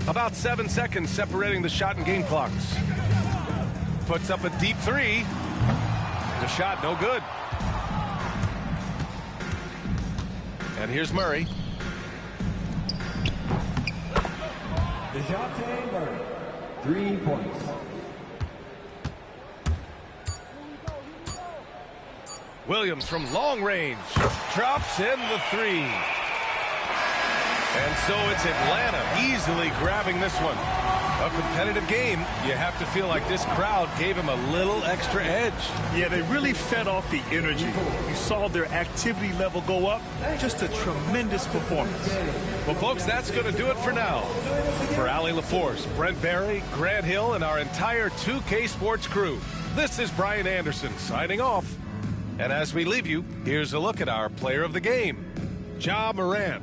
[SPEAKER 13] About 7 seconds separating the shot and game clocks. Puts up a deep 3. The shot no good. And here's Murray.
[SPEAKER 8] DeJounte Murray, 3 points.
[SPEAKER 13] Williams from long range drops in the 3. And so it's Atlanta easily grabbing this one. A competitive game. You have to feel like this crowd gave him a little extra edge.
[SPEAKER 14] Yeah, they really fed off the energy. You saw their activity level go up. Just a tremendous performance.
[SPEAKER 13] Well, folks, that's going to do it for now. For Allie LaForce, Brent Barry, Grant Hill, and our entire 2K Sports crew, this is Brian Anderson signing off. And as we leave you, here's a look at our player of the game, Ja Morant.